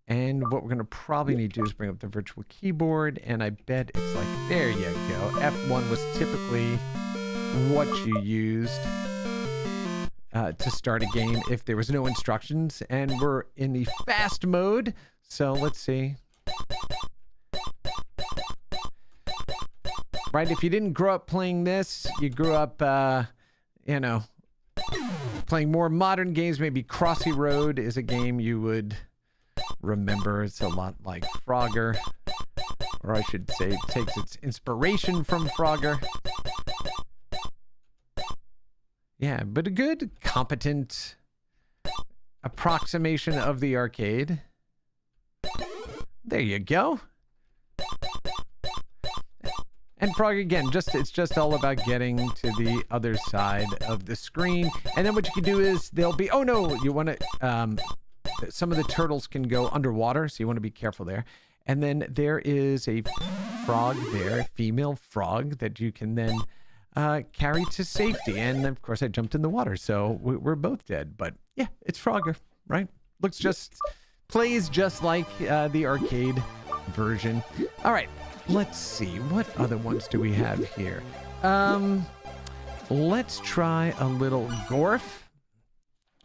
And what we're going to probably need to do is bring up the virtual keyboard, and I bet it's like, there you go. F1 was typically what you used to start a game if there was no instructions, and we're in the fast mode. So let's see. Right, if you didn't grow up playing this, you grew up, you know, playing more modern games. Maybe Crossy Road is a game you would remember. It's a lot like Frogger, or I should say it takes its inspiration from Frogger. Yeah, but a good, competent approximation of the arcade. There you go. And Frogger, again, it's just all about getting to the other side of the screen. And then what you can do is there'll be, oh no, you want to, some of the turtles can go underwater, so you want to be careful there. And then there is a frog there, a female frog, that you can then carry to safety. And of course, I jumped in the water, so we're both dead. But yeah, it's Frogger, right? Plays just like the arcade version. All right. Let's see, what other ones do we have here? Let's try a little Gorf.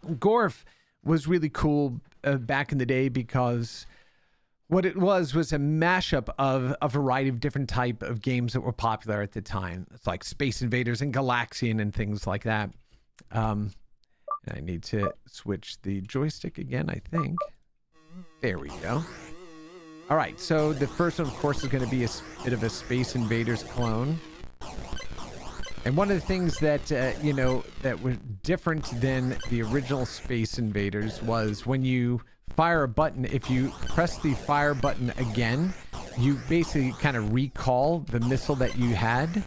Gorf was really cool back in the day because what it was a mashup of a variety of different type of games that were popular at the time. It's like Space Invaders and Galaxian and things like that. I need to switch the joystick again, I think. There we go. All right, so the first one, of course, is going to be a bit of a Space Invaders clone. And one of the things that, you know, that was different than the original Space Invaders was when you fire a button, if you press the fire button again, you basically kind of recall the missile that you had.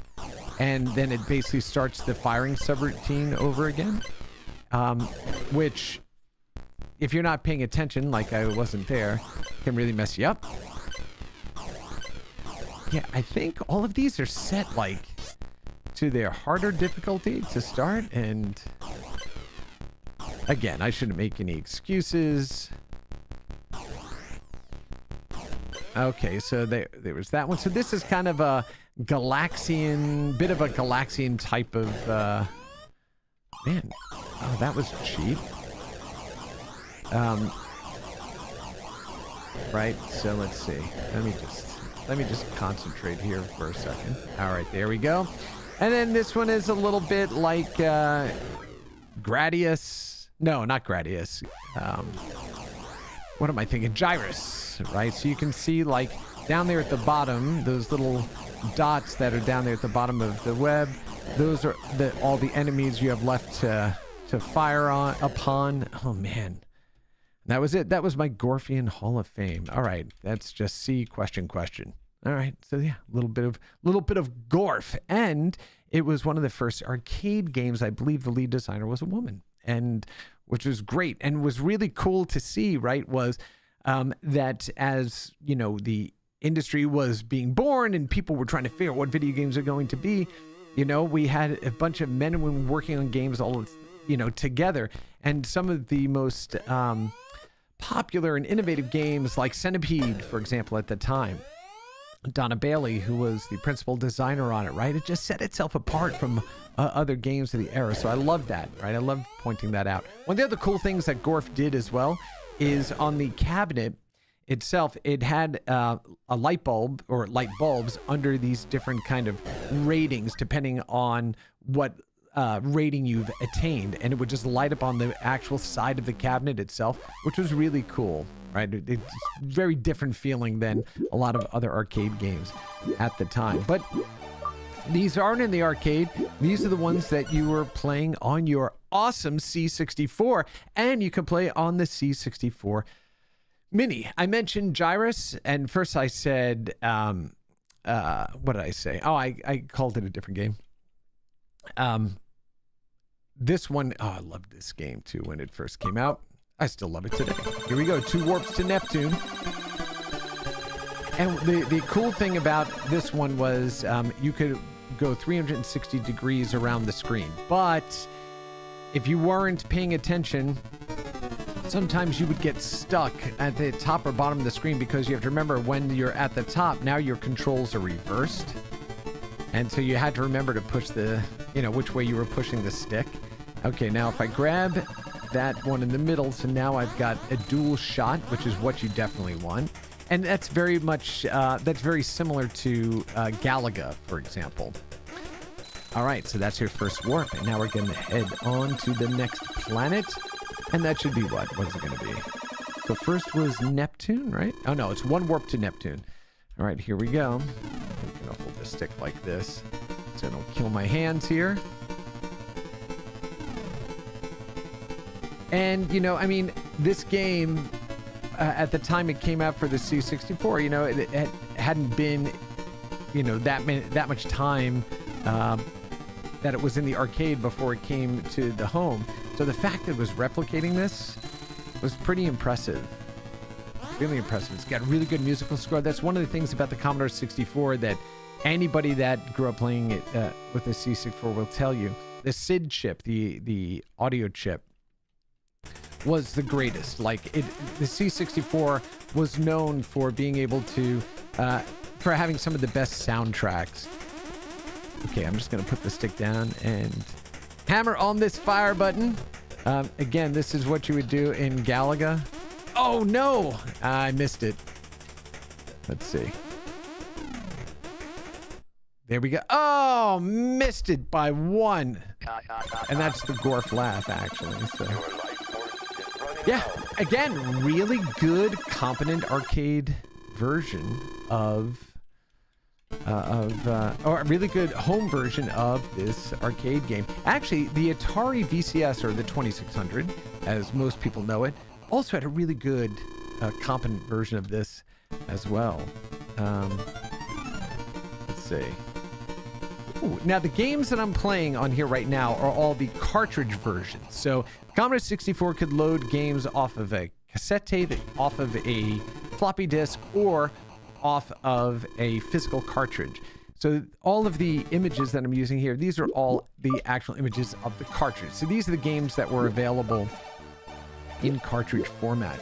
And then it basically starts the firing subroutine over again. Which, if you're not paying attention, like I wasn't there, can really mess you up. Yeah, I think all of these are set like to their harder difficulty to start, and again, I shouldn't make any excuses. Okay, so there was that one. So this is kind of a Galaxian, bit of a Galaxian type of man. Oh, that was cheap. Right, so let's see. Let me just concentrate here for a second. All right, there we go. And then this one is a little bit like Gradius. No, not Gradius. What am I thinking? Gyrus, right? So you can see like down there at the bottom, those little dots that are down there at the bottom of the web, Those are all the enemies you have left to fire upon. Oh man, that was it. That was my Gorfian Hall of Fame. All right, that's just C question. All right, so yeah, a little bit of Gorf, and it was one of the first arcade games. I believe the lead designer was a woman, and which was great and was really cool to see. Right, was that as you know the industry was being born and people were trying to figure out what video games are going to be. You know, we had a bunch of men and women working on games all, together. And some of the most popular and innovative games like Centipede, for example, at the time, Donna Bailey, who was the principal designer on it, right? It just set itself apart from other games of the era. So I love that, right? I love pointing that out. One of the other cool things that Gorf did as well is on the cabinet itself, it had a light bulb or light bulbs under these different kind of ratings depending on what rating you've attained, and it would just light up on the actual side of the cabinet itself, which was really cool, right? It's very different feeling than a lot of other arcade games at the time. But these aren't in the arcade. These are the ones that you were playing on your awesome C64, and you can play on the C64 Mini. I mentioned Gyrus, and first I said, what did I say? Oh, I called it a different game. This one, I loved this game too when it first came out. I still love it today. Here we go, 2 warps to Neptune. And the cool thing about this one was you could go 360 degrees around the screen. But if you weren't paying attention, sometimes you would get stuck at the top or bottom of the screen, because you have to remember when you're at the top, now your controls are reversed. And so you had to remember to push the, which way you were pushing the stick. Okay, now if I grab that one in the middle, so now I've got a dual shot, which is what you definitely want. And that's very much, that's very similar to Galaga, for example. All right, so that's your first warp. And now we're going to head on to the next planet. And that should be what? What is it going to be? So first was Neptune, right? Oh, no, it's 1 warp to Neptune. All right, here we go. I'm going to hold the stick like this so I don't kill my hands here. And, this game, at the time it came out for the C64, it hadn't been, that much time that it was in the arcade before it came to the home. So the fact that it was replicating this was pretty impressive. Really impressive. It's got a really good musical score. That's one of the things about the Commodore 64 that anybody that grew up playing it with the C64 will tell you. The SID chip, the audio chip, was the greatest. Like the C64 was known for being able to, for having some of the best soundtracks. Okay, I'm just going to put the stick down and hammer on this fire button. Again, this is what you would do in Galaga. Oh no, I missed it. Let's see. There we go. Oh, missed it by 1. And that's the Gorf laugh, actually. So. Yeah, again, really good, competent arcade version or a really good home version of this arcade game. Actually, the Atari VCS, or the 2600, as most people know it, also had a really good, competent version of this as well. Let's see. Ooh, now, the games that I'm playing on here right now are all the cartridge versions. So, Commodore 64 could load games off of a cassette tape, off of a floppy disk, or off of a physical cartridge. So all of the images that I'm using here, these are all the actual images of the cartridge. So these are the games that were available in cartridge format.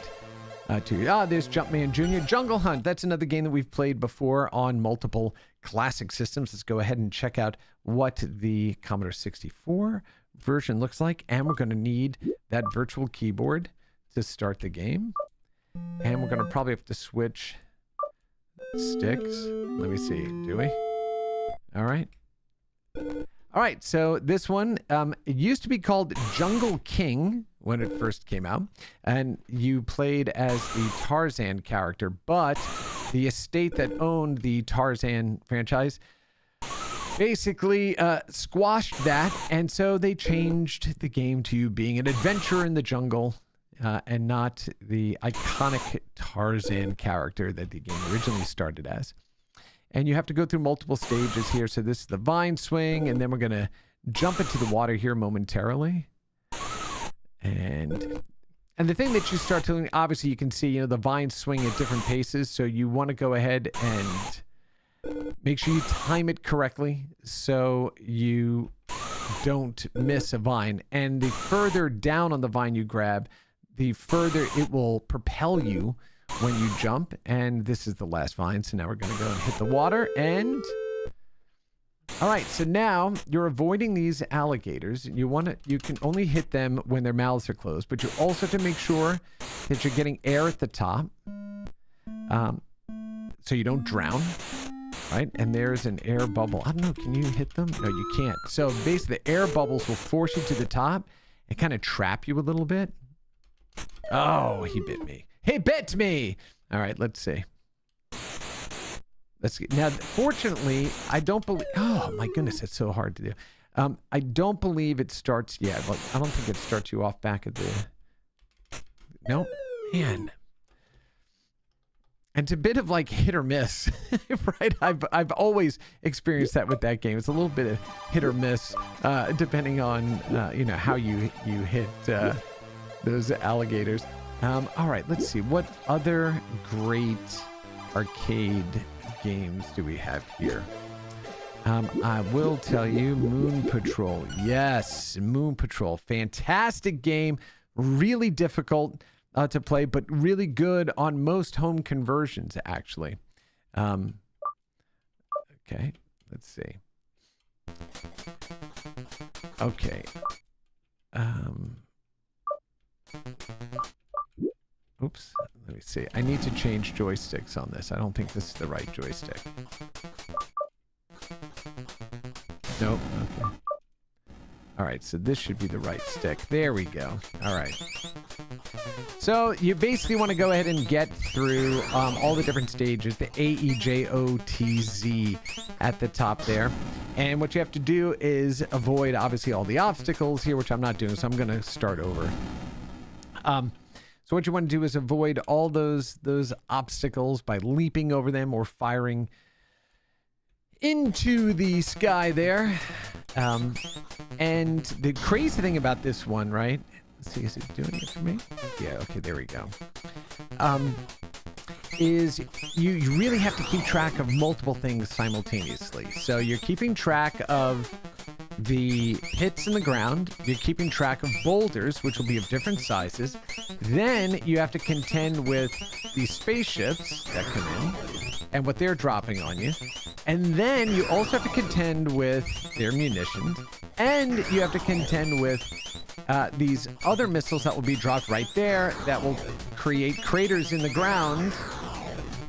There's Jumpman Jr. Jungle Hunt. That's another game that we've played before on multiple classic systems. Let's go ahead and check out what the Commodore 64 version looks like. And we're going to need that virtual keyboard to start the game. And we're going to probably have to switch sticks. Let me see. Do we? All right. All right. So this one, it used to be called Jungle King when it first came out, and you played as the Tarzan character, but the estate that owned the Tarzan franchise basically squashed that, and so they changed the game to being an adventure in the jungle and not the iconic Tarzan character that the game originally started as. And you have to go through multiple stages here. So this is the vine swing, and then we're going to jump into the water here momentarily. And the thing that you start to, obviously you can see, you know, the vines swing at different paces. So you want to go ahead and make sure you time it correctly so you don't miss a vine. And the further down on the vine you grab, the further it will propel you when you jump. And this is the last vine. So now we're going to go and hit the water. And all right, so now you're avoiding these alligators. You can only hit them when their mouths are closed, but you also have to make sure that you're getting air at the top, so you don't drown, right? And there's an air bubble. I don't know, can you hit them? No, you can't. So basically the air bubbles will force you to the top and kind of trap you a little bit. Oh, he bit me. He bit me! All right, let's see. Now, fortunately, I don't believe... Oh, my goodness, it's so hard to do. I don't believe it starts... Yeah, like, I don't think it starts you off back at the... Nope. Man. And it's a bit of like hit or miss, right? I've always experienced that with that game. It's a little bit of hit or miss, depending on, you know, how you hit those alligators. All right, let's see. What other great arcade games do we have here? I will tell you, Moon Patrol. Yes, Moon Patrol. Fantastic game. Really difficult to play, but really good on most home conversions, actually. Okay, let's see. Okay. Oops, let me see. I need to change joysticks on this. I don't think this is the right joystick. Nope, okay. All right, so this should be the right stick. There we go. All right. So you basically want to go ahead and get through all the different stages, the AEJOTZ at the top there. And what you have to do is avoid, obviously, all the obstacles here, which I'm not doing, so I'm going to start over. So what you want to do is avoid all those obstacles by leaping over them or firing into the sky there. And the crazy thing about this one, right? Let's see, is it doing it for me? Yeah, okay, there we go. Is you really have to keep track of multiple things simultaneously. So you're keeping track of the hits in the ground, you're keeping track of boulders, which will be of different sizes. Then you have to contend with the spaceships that come in and what they're dropping on you. And then you also have to contend with their munitions. And you have to contend with these other missiles that will be dropped right there that will create craters in the ground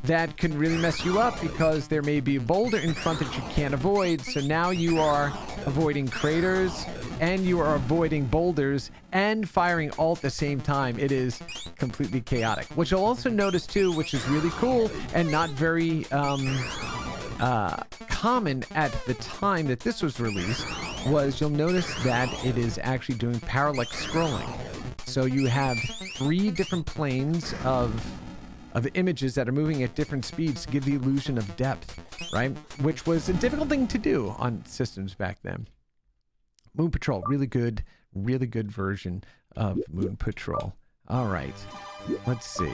that can really mess you up because there may be a boulder in front that you can't avoid. So now you are avoiding craters and you are avoiding boulders and firing all at the same time. It is completely chaotic. What you'll also notice too, which is really cool and not very common at the time that this was released, was you'll notice that it is actually doing parallax scrolling. So you have 3 different planes of images that are moving at different speeds to give the illusion of depth, right? Which was a difficult thing to do on systems back then. Moon Patrol, really good version of Moon Patrol. All right, let's see.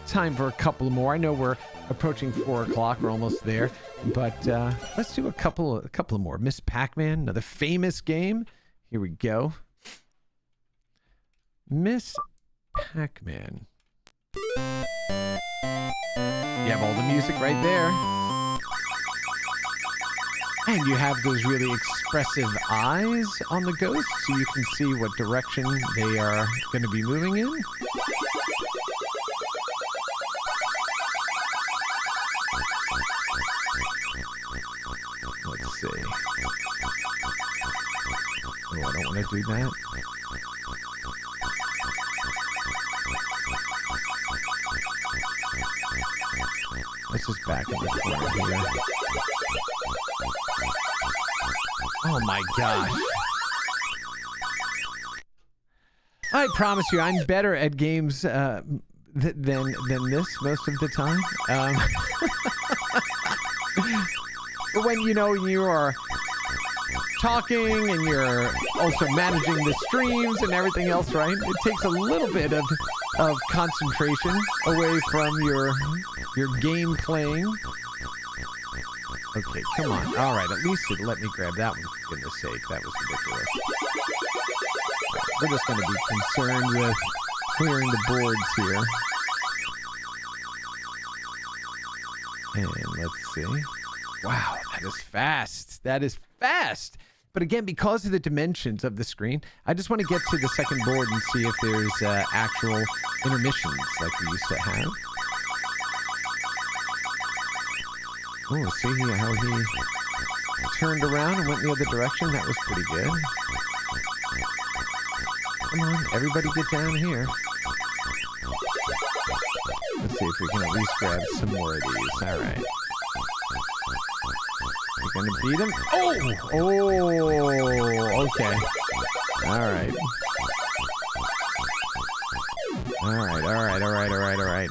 Time for a couple more. I know we're approaching 4 o'clock. We're almost there, but let's do a couple more. Miss Pac-Man, another famous game. Here we go. Miss Pac-Man. You have all the music right there. And you have those really expressive eyes on the ghost, so you can see what direction they are going to be moving in. Let's see. Oh, I don't want to do that. Let's just back in the corner here. Oh my gosh. I promise you, I'm better at games than this most of the time. But when you are talking and you're also managing the streams and everything else, right? It takes a little bit of concentration away from your game playing. Okay, come on. All right, at least it let me grab that one, for goodness sake. That was ridiculous. We're just going to be concerned with clearing the boards here. And let's see. Wow, that is fast. That is fast. But again, because of the dimensions of the screen, I just want to get to the second board and see if there's actual intermissions like we used to have. Oh, see how he turned around and went in the other direction? That was pretty good. Come on, everybody get down here. Let's see if we can at least grab some more of these. All right. We're going to beat him. Oh! Oh, okay. All right. All right.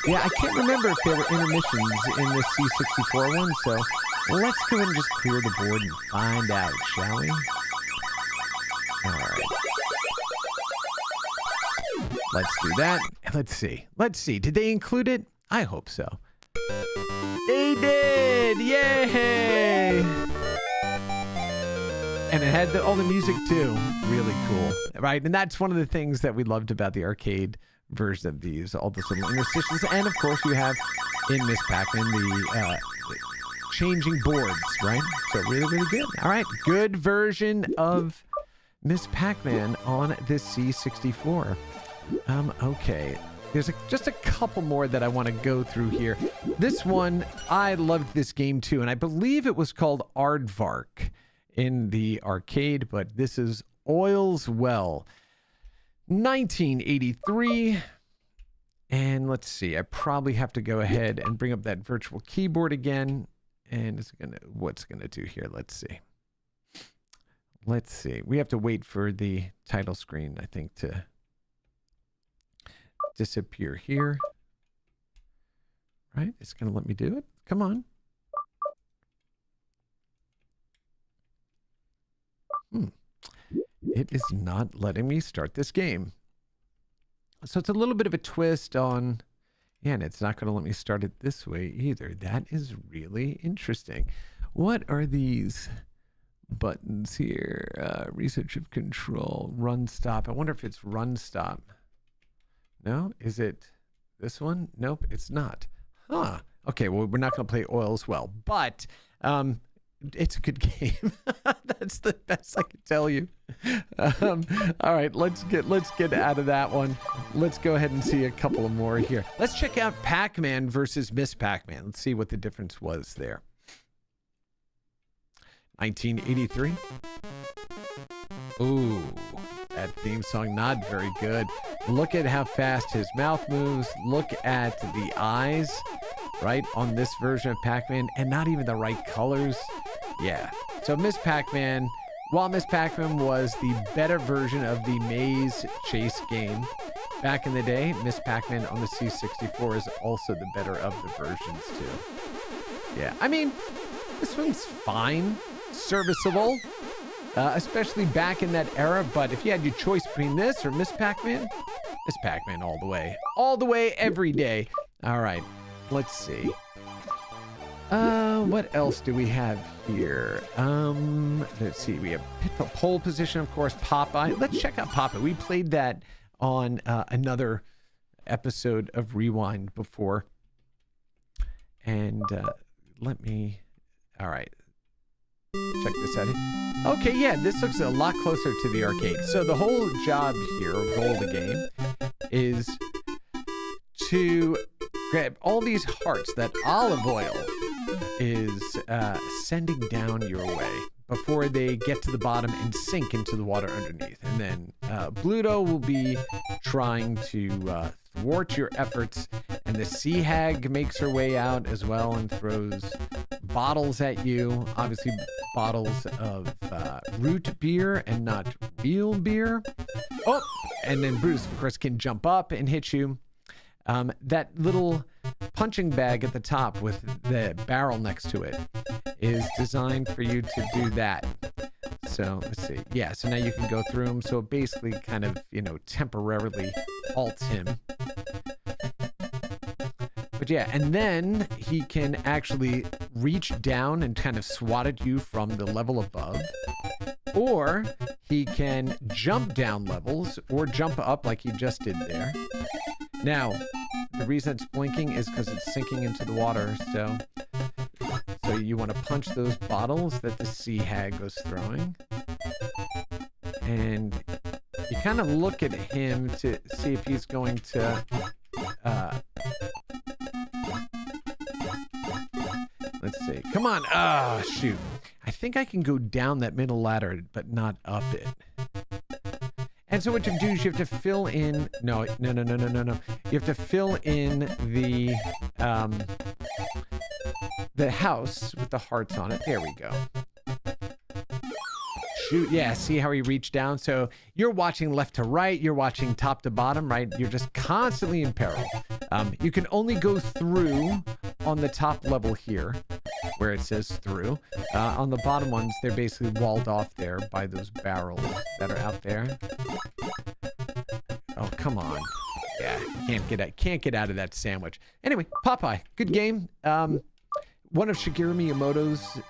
Yeah, I can't remember if there were intermissions in the C64 one, so let's go ahead and just clear the board and find out, shall we? All right. Let's do that. Let's see. Did they include it? I hope so. They did! Yay! And it had all the music too. Really cool. Right? And that's one of the things that we loved about the arcade version of these. All the little interstitials. And of course you have in Miss Pac-Man the changing boards, right? So really, really good. All right. Good version of Miss Pac-Man on the C64. Okay. There's just a couple more that I want to go through here. This one, I loved this game too, and I believe it was called Aardvark in the arcade, but this is Oil's Well. 1983. And let's see, I probably have to go ahead and bring up that virtual keyboard again. And what's it gonna do here? Let's see. We have to wait for the title screen, I think, to disappear here. Right? It's going to let me do it. Come on. It is not letting me start this game. So it's a little bit of a twist on, yeah, and it's not going to let me start it this way either. That is really interesting. What are these buttons here? Research of control, run, stop. I wonder if it's run, stop. No? Is it this one? Nope, it's not. Huh. Okay, well, we're not going to play Oil's Well, but it's a good game. That's the best I can tell you. All right, let's get out of that one. Let's go ahead and see a couple of more here. Let's check out Pac-Man versus Miss Pac-Man. Let's see what the difference was there. 1983. Ooh, that theme song, not very good. Look at how fast his mouth moves. Look at the eyes, right, on this version of Pac-Man, and not even the right colors. Yeah. So Miss Pac-Man, while Miss Pac-Man was the better version of the maze chase game back in the day, Miss Pac-Man on the C64 is also the better of the versions too. Yeah. I mean, this one's fine, serviceable. Especially back in that era, but if you had your choice between this or Miss Pac-Man, Miss Pac-Man all the way. All the way, every day. All right, let's see. What else do we have here? Let's see, we have pole position, of course, Popeye. Let's check out Popeye. We played that on another episode of Rewind before. And all right. Check this out. Okay, yeah, this looks a lot closer to the arcade. So the whole job here, or goal of the game, is to grab all these hearts that Olive Oil is sending down your way before they get to the bottom and sink into the water underneath. And then Bluto will be trying to thwart your efforts, and the Sea Hag makes her way out as well and throws bottles at you, obviously bottles of root beer and not real beer. Oh, and then Bruce, of course, can jump up and hit you. That little punching bag at the top with the barrel next to it is designed for you to do that. So let's see. Yeah, so now you can go through them. So it basically kind of, temporarily halts him. But yeah, and then he can actually reach down and kind of swat at you from the level above. Or he can jump down levels or jump up like he just did there. Now, the reason it's blinking is because it's sinking into the water. So you want to punch those bottles that the sea hag was throwing. And you kind of look at him to see if he's going to... let's see. Come on. Ah, shoot. I think I can go down that middle ladder, but not up it. And so what you do is you have to fill in... No. You have to fill in the house with the hearts on it. There we go. Shoot. Yeah, see how he reached down? So you're watching left to right. You're watching top to bottom, right? You're just constantly in peril. You can only go through on the top level here, where it says through. On the bottom ones, they're basically walled off there by those barrels that are out there. Oh, come on. Yeah, can't get out of that sandwich. Anyway, Popeye, good game. One of Shigeru Miyamoto's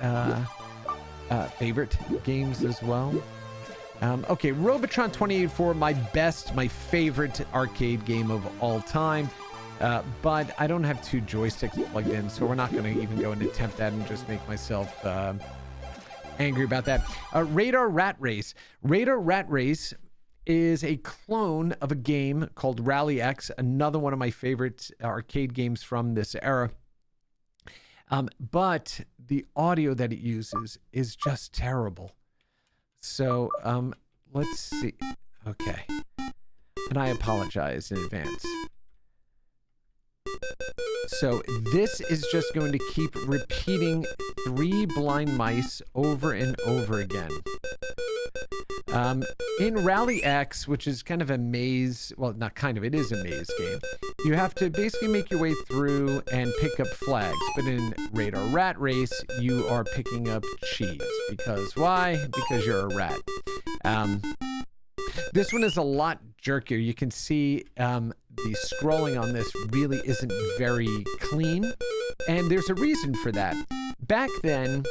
favorite games as well. Okay, Robotron 2084, my favorite arcade game of all time. But I don't have two joysticks plugged in, so we're not going to even go and attempt that and just make myself angry about that. Radar Rat Race. Radar Rat Race is a clone of a game called Rally X, another one of my favorite arcade games from this era. But the audio that it uses is just terrible. So let's see. Okay. And I apologize in advance. So this is just going to keep repeating 3 blind mice over and over again. In Rally X, which is kind of a maze, well, not kind of, it is a maze game. You have to basically make your way through and pick up flags. But in Radar Rat Race, you are picking up cheese. Because why? Because you're a rat. This one is a lot jerkier. You can see the scrolling on this really isn't very clean. And there's a reason for that. Back then,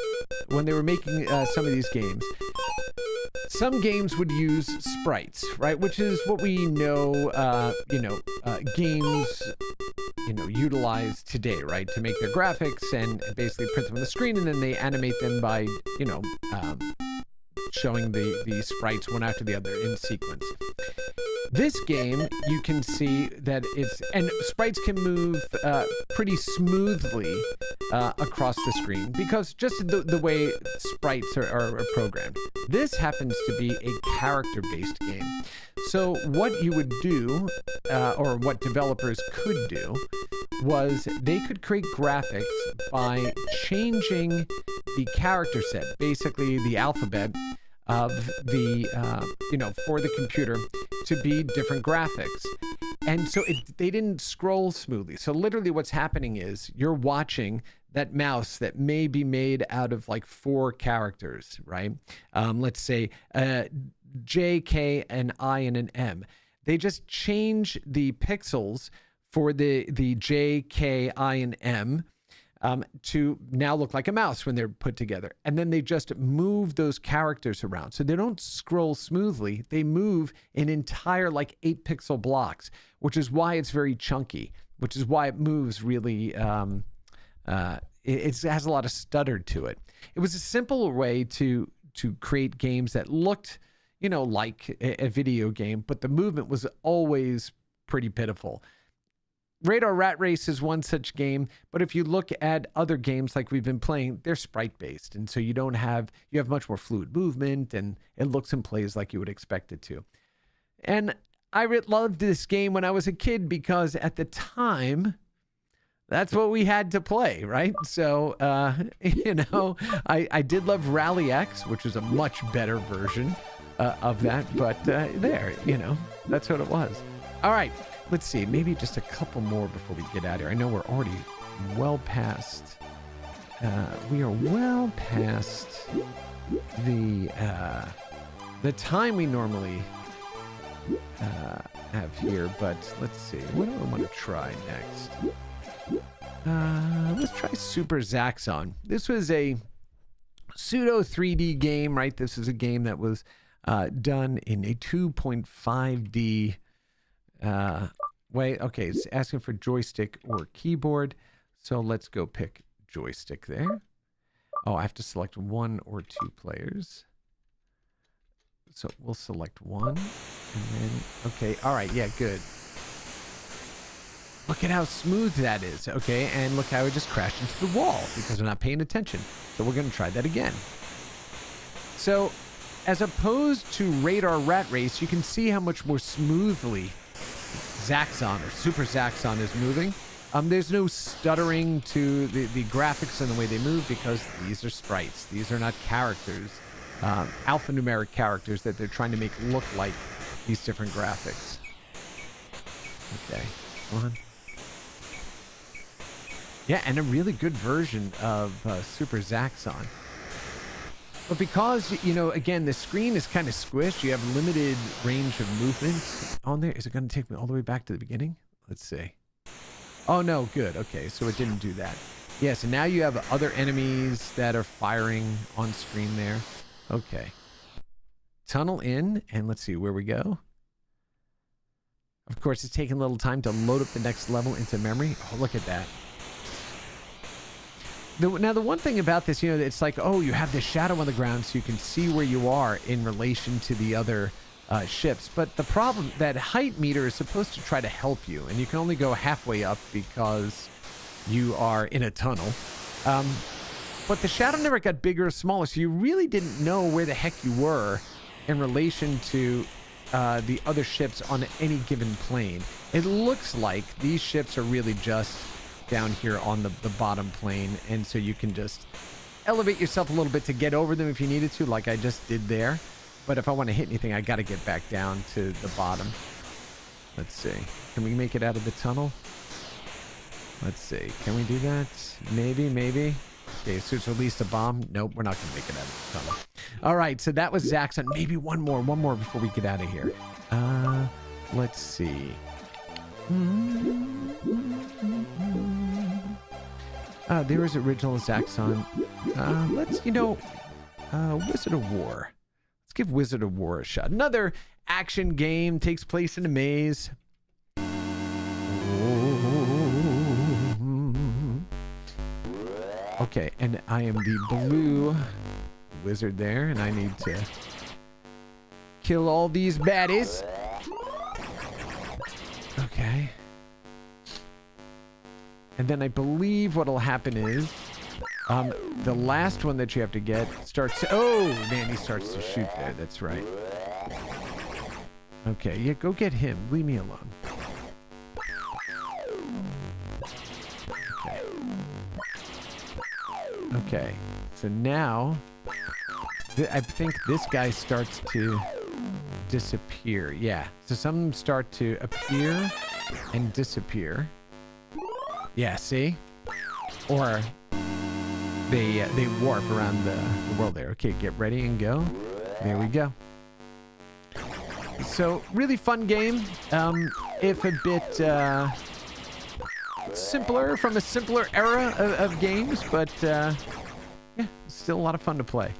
when they were making some of these games, some games would use sprites, right? Which is what we know, games, utilize today, right? To make their graphics and basically print them on the screen, and then they animate them by, showing the sprites one after the other in sequence. This game, you can see that and sprites can move pretty smoothly across the screen because just the way sprites are programmed. This happens to be a character-based game. So what you would do, or what developers could do, was they could create graphics by changing the character set, basically the alphabet of the, for the computer to be different graphics. And so they didn't scroll smoothly. So literally what's happening is you're watching that mouse that may be made out of like 4 characters, right? Let's say J, K, an I, and an M. They just change the pixels for the J, K, I, and M to now look like a mouse when they're put together. And then they just move those characters around. So they don't scroll smoothly. They move in entire like 8-pixel blocks, which is why it's very chunky, which is why it moves really, it has a lot of stutter to it. It was a simple way to create games that looked, like a video game, but the movement was always pretty pitiful. Radar Rat Race is one such game, but if you look at other games like we've been playing, they're sprite-based, and so you have much more fluid movement, and it looks and plays like you would expect it to. And I loved this game when I was a kid because at the time, that's what we had to play, right? So, I did love Rally X, which was a much better version of that, but there, that's what it was. All right, let's see, maybe just a couple more before we get out of here. I know we're already well past, we are well past the time we normally have here, but let's see, what do I want to try next? Let's try Super Zaxxon. This was a pseudo 3D game, right? This is a game that was done in a 2.5D way. Okay, it's asking for joystick or keyboard, so let's go pick joystick there. Oh, I have to select 1 or 2 players. So we'll select 1, and then, okay, all right, yeah, good. Look at how smooth that is, okay? And look how it just crashed into the wall because we're not paying attention. So we're going to try that again. So, as opposed to Radar Rat Race, you can see how much more smoothly Zaxxon or Super Zaxxon is moving. There's no stuttering to the graphics and the way they move because these are sprites. These are not characters, alphanumeric characters that they're trying to make look like these different graphics. Okay, come on. Yeah, and a really good version of Super Zaxxon. But because, again, the screen is kind of squished, you have limited range of movement on there. Is it going to take me all the way back to the beginning? Let's see. Oh, no, good. Okay, so it didn't do that. Yeah, so now you have other enemies that are firing on screen there. Okay. Tunnel in, and let's see where we go. Of course, it's taking a little time to load up the next level into memory. Oh, look at that. Now, the one thing about this, it's like, oh, you have this shadow on the ground so you can see where you are in relation to the other ships. But the problem, that height meter is supposed to try to help you, and you can only go halfway up because you are in a tunnel. But the shadow never got bigger or smaller, so you really didn't know where the heck you were in relation to the other ships on any given plane. It looks like these ships are really just down here on the bottom plane, and so you can just elevate yourself a little bit to get over them if you needed to, like I just did there. But if I want to hit anything, I got to get back down to the bottom. Let's see. Can we make it out of the tunnel? Let's see. Can we do that? Maybe. Okay, so it's released a bomb. Nope, we're not going to make it out of the tunnel. All right, so that was Zaxxon. Maybe one more before we get out of here. Let's see. There is original Zaxxon. Let's, Wizard of War. Let's give Wizard of War a shot. Another action game, takes place in a maze. Okay, and I am the blue wizard there, and I need to kill all these baddies. Okay. And then I believe what'll happen is the last one that you have to get starts to, oh man, he starts to shoot there. That's right. Okay, yeah, go get him. Leave me alone. Okay. Okay, so now I think this guy starts to disappear. Yeah, so some of them start to appear and disappear. Yeah, see? Or they warp around the world there. Okay, get ready and go. There we go. So, really fun game. If a bit simpler, from a simpler era of games, but yeah, still a lot of fun to play.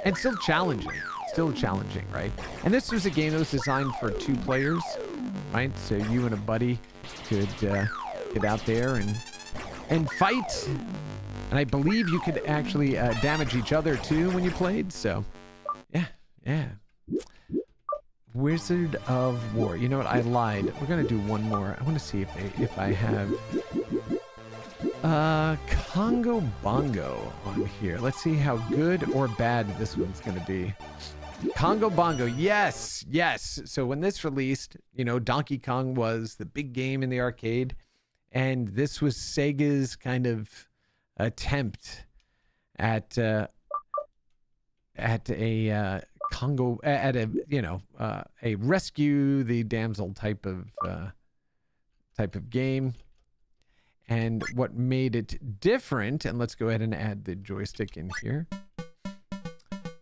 And still challenging. Still challenging, right? And this was a game that was designed for 2 players, right? So you and a buddy could get out there and fight. And I believe you could actually damage each other too when you played. So, yeah. Wizard of War. You know what? I lied. We're gonna do one more. I want to see if I have Congo Bongo on here. Let's see how good or bad this one's gonna be. Congo Bongo, yes. So when this released, Donkey Kong was the big game in the arcade, And this was Sega's kind of attempt at a Congo, at a, you know, a rescue the damsel type of game. And what made it different, and let's go ahead and add the joystick in here.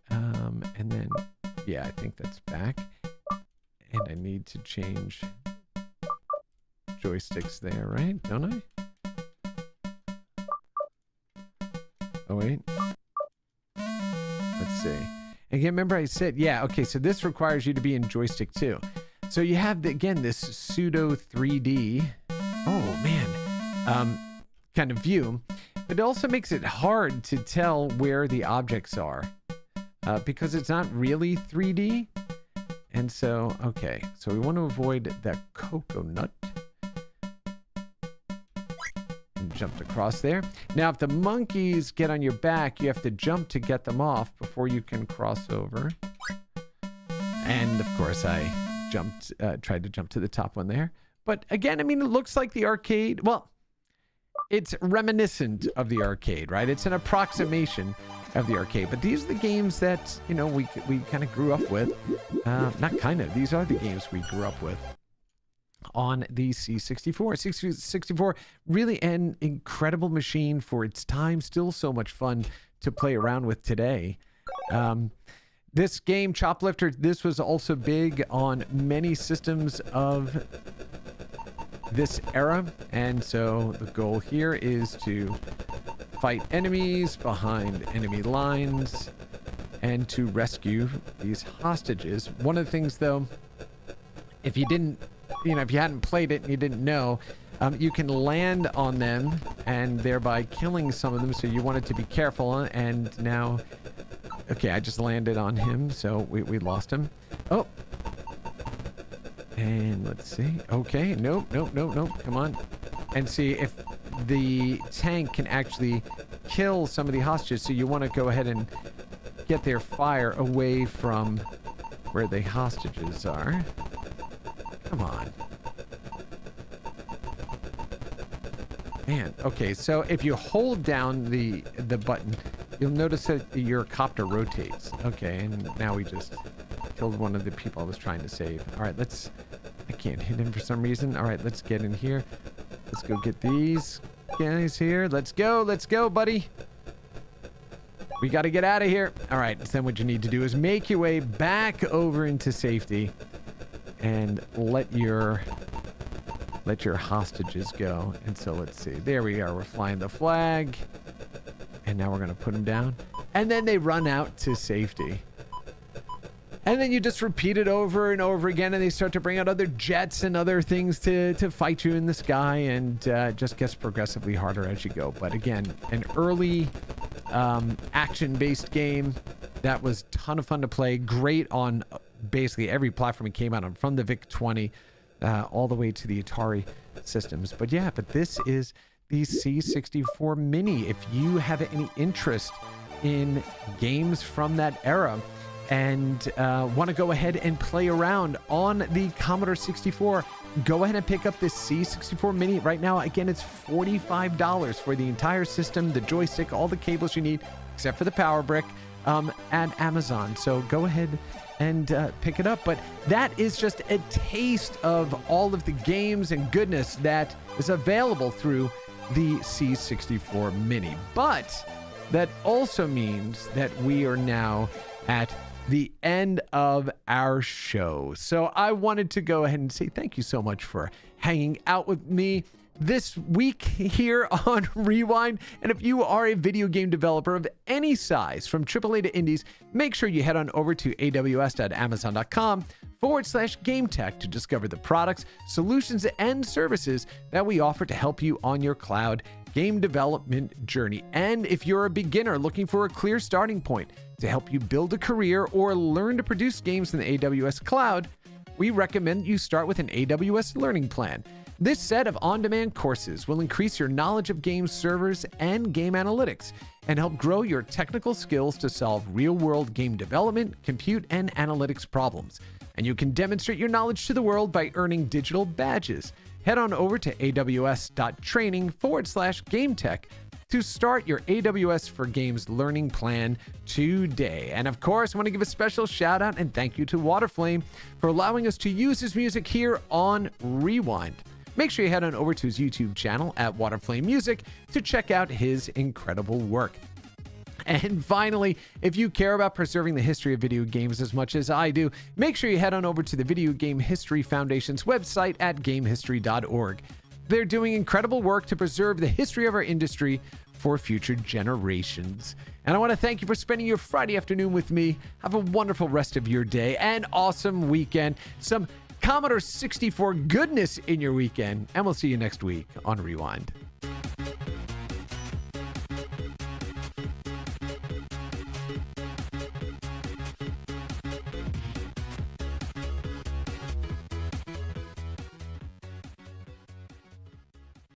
And then, yeah, I think that's back. And I need to change joysticks there, right? Don't I? Oh, wait. Let's see. Again, remember I said, yeah, okay, so this requires you to be in joystick 2. So you have, again, this pseudo 3D, oh, man, kind of view. It also makes it hard to tell where the objects are because it's not really 3D. And so, okay, so we want to avoid that coconut. And jumped across there. Now, if the monkeys get on your back, you have to jump to get them off before you can cross over. And, of course, I jumped, tried to jump to the top one there. But, again, I mean, it looks like the arcade. Well, it's reminiscent of the arcade, right? It's an approximation of the arcade. But these are the games that, you know, we kind of grew up with. Not kind of. These are the games we grew up with on the C64. C64, really an incredible machine for its time. Still so much fun to play around with today. This game, Choplifter, this was also big on many systems of this era. And so the goal here is to fight enemies behind enemy lines and to rescue these hostages. One of the things, though, if you didn't, you know, if you hadn't played it and you didn't know, you can land on them and thereby killing some of them. So you wanted to be careful. And now, okay, I just landed on him, so we lost him. Oh. And let's see. Okay, nope. Come on. And see if the tank can actually kill some of the hostages. So you want to go ahead and get their fire away from where the hostages are. Come on. Man, okay, so if you hold down the button, you'll notice that your copter rotates. Okay, and now we just killed one of the people I was trying to save. All right, I can't hit him for some reason. All right, let's get in here. Let's go get these guys here. Let's go, buddy. We got to get out of here. All right, then what you need to do is make your way back over into safety and let your hostages go. And so let's see. There we are. We're flying the flag. And now we're going to put them down. And then they run out to safety. And then you just repeat it over and over again, and they start to bring out other jets and other things to fight you in the sky, and just gets progressively harder as you go. But again, an early action-based game that was a ton of fun to play. Great on basically every platform it came out on, from the VIC-20 all the way to the Atari systems. But yeah, but this is the C64 Mini. If you have any interest in games from that era, and want to go ahead and play around on the Commodore 64, go ahead and pick up this C64 Mini right now. Again, it's $45 for the entire system, the joystick, all the cables you need, except for the power brick, at Amazon. So go ahead and pick it up. But that is just a taste of all of the games and goodness that is available through the C64 Mini. But that also means that we are now at the end of our show. So I wanted to go ahead and say thank you so much for hanging out with me this week here on Rewind. And if you are a video game developer of any size, from AAA to indies, make sure you head on over to aws.amazon.com/GameTech to discover the products, solutions, and services that we offer to help you on your cloud game development journey. And if you're a beginner looking for a clear starting point to help you build a career or learn to produce games in the AWS cloud, we recommend you start with an AWS learning plan. This set of on-demand courses will increase your knowledge of game servers and game analytics and help grow your technical skills to solve real-world game development, compute, and analytics problems. And you can demonstrate your knowledge to the world by earning digital badges. head on over to aws.training/GameTech to start your AWS for Games learning plan today. And of course, I want to give a special shout out and thank you to Waterflame for allowing us to use his music here on Rewind. Make sure you head on over to his YouTube channel at Waterflame Music to check out his incredible work. And finally, if you care about preserving the history of video games as much as I do, make sure you head on over to the Video Game History Foundation's website at gamehistory.org. They're doing incredible work to preserve the history of our industry for future generations. And I want to thank you for spending your Friday afternoon with me. Have a wonderful rest of your day and awesome weekend. Some Commodore 64 goodness in your weekend. And we'll see you next week on Rewind.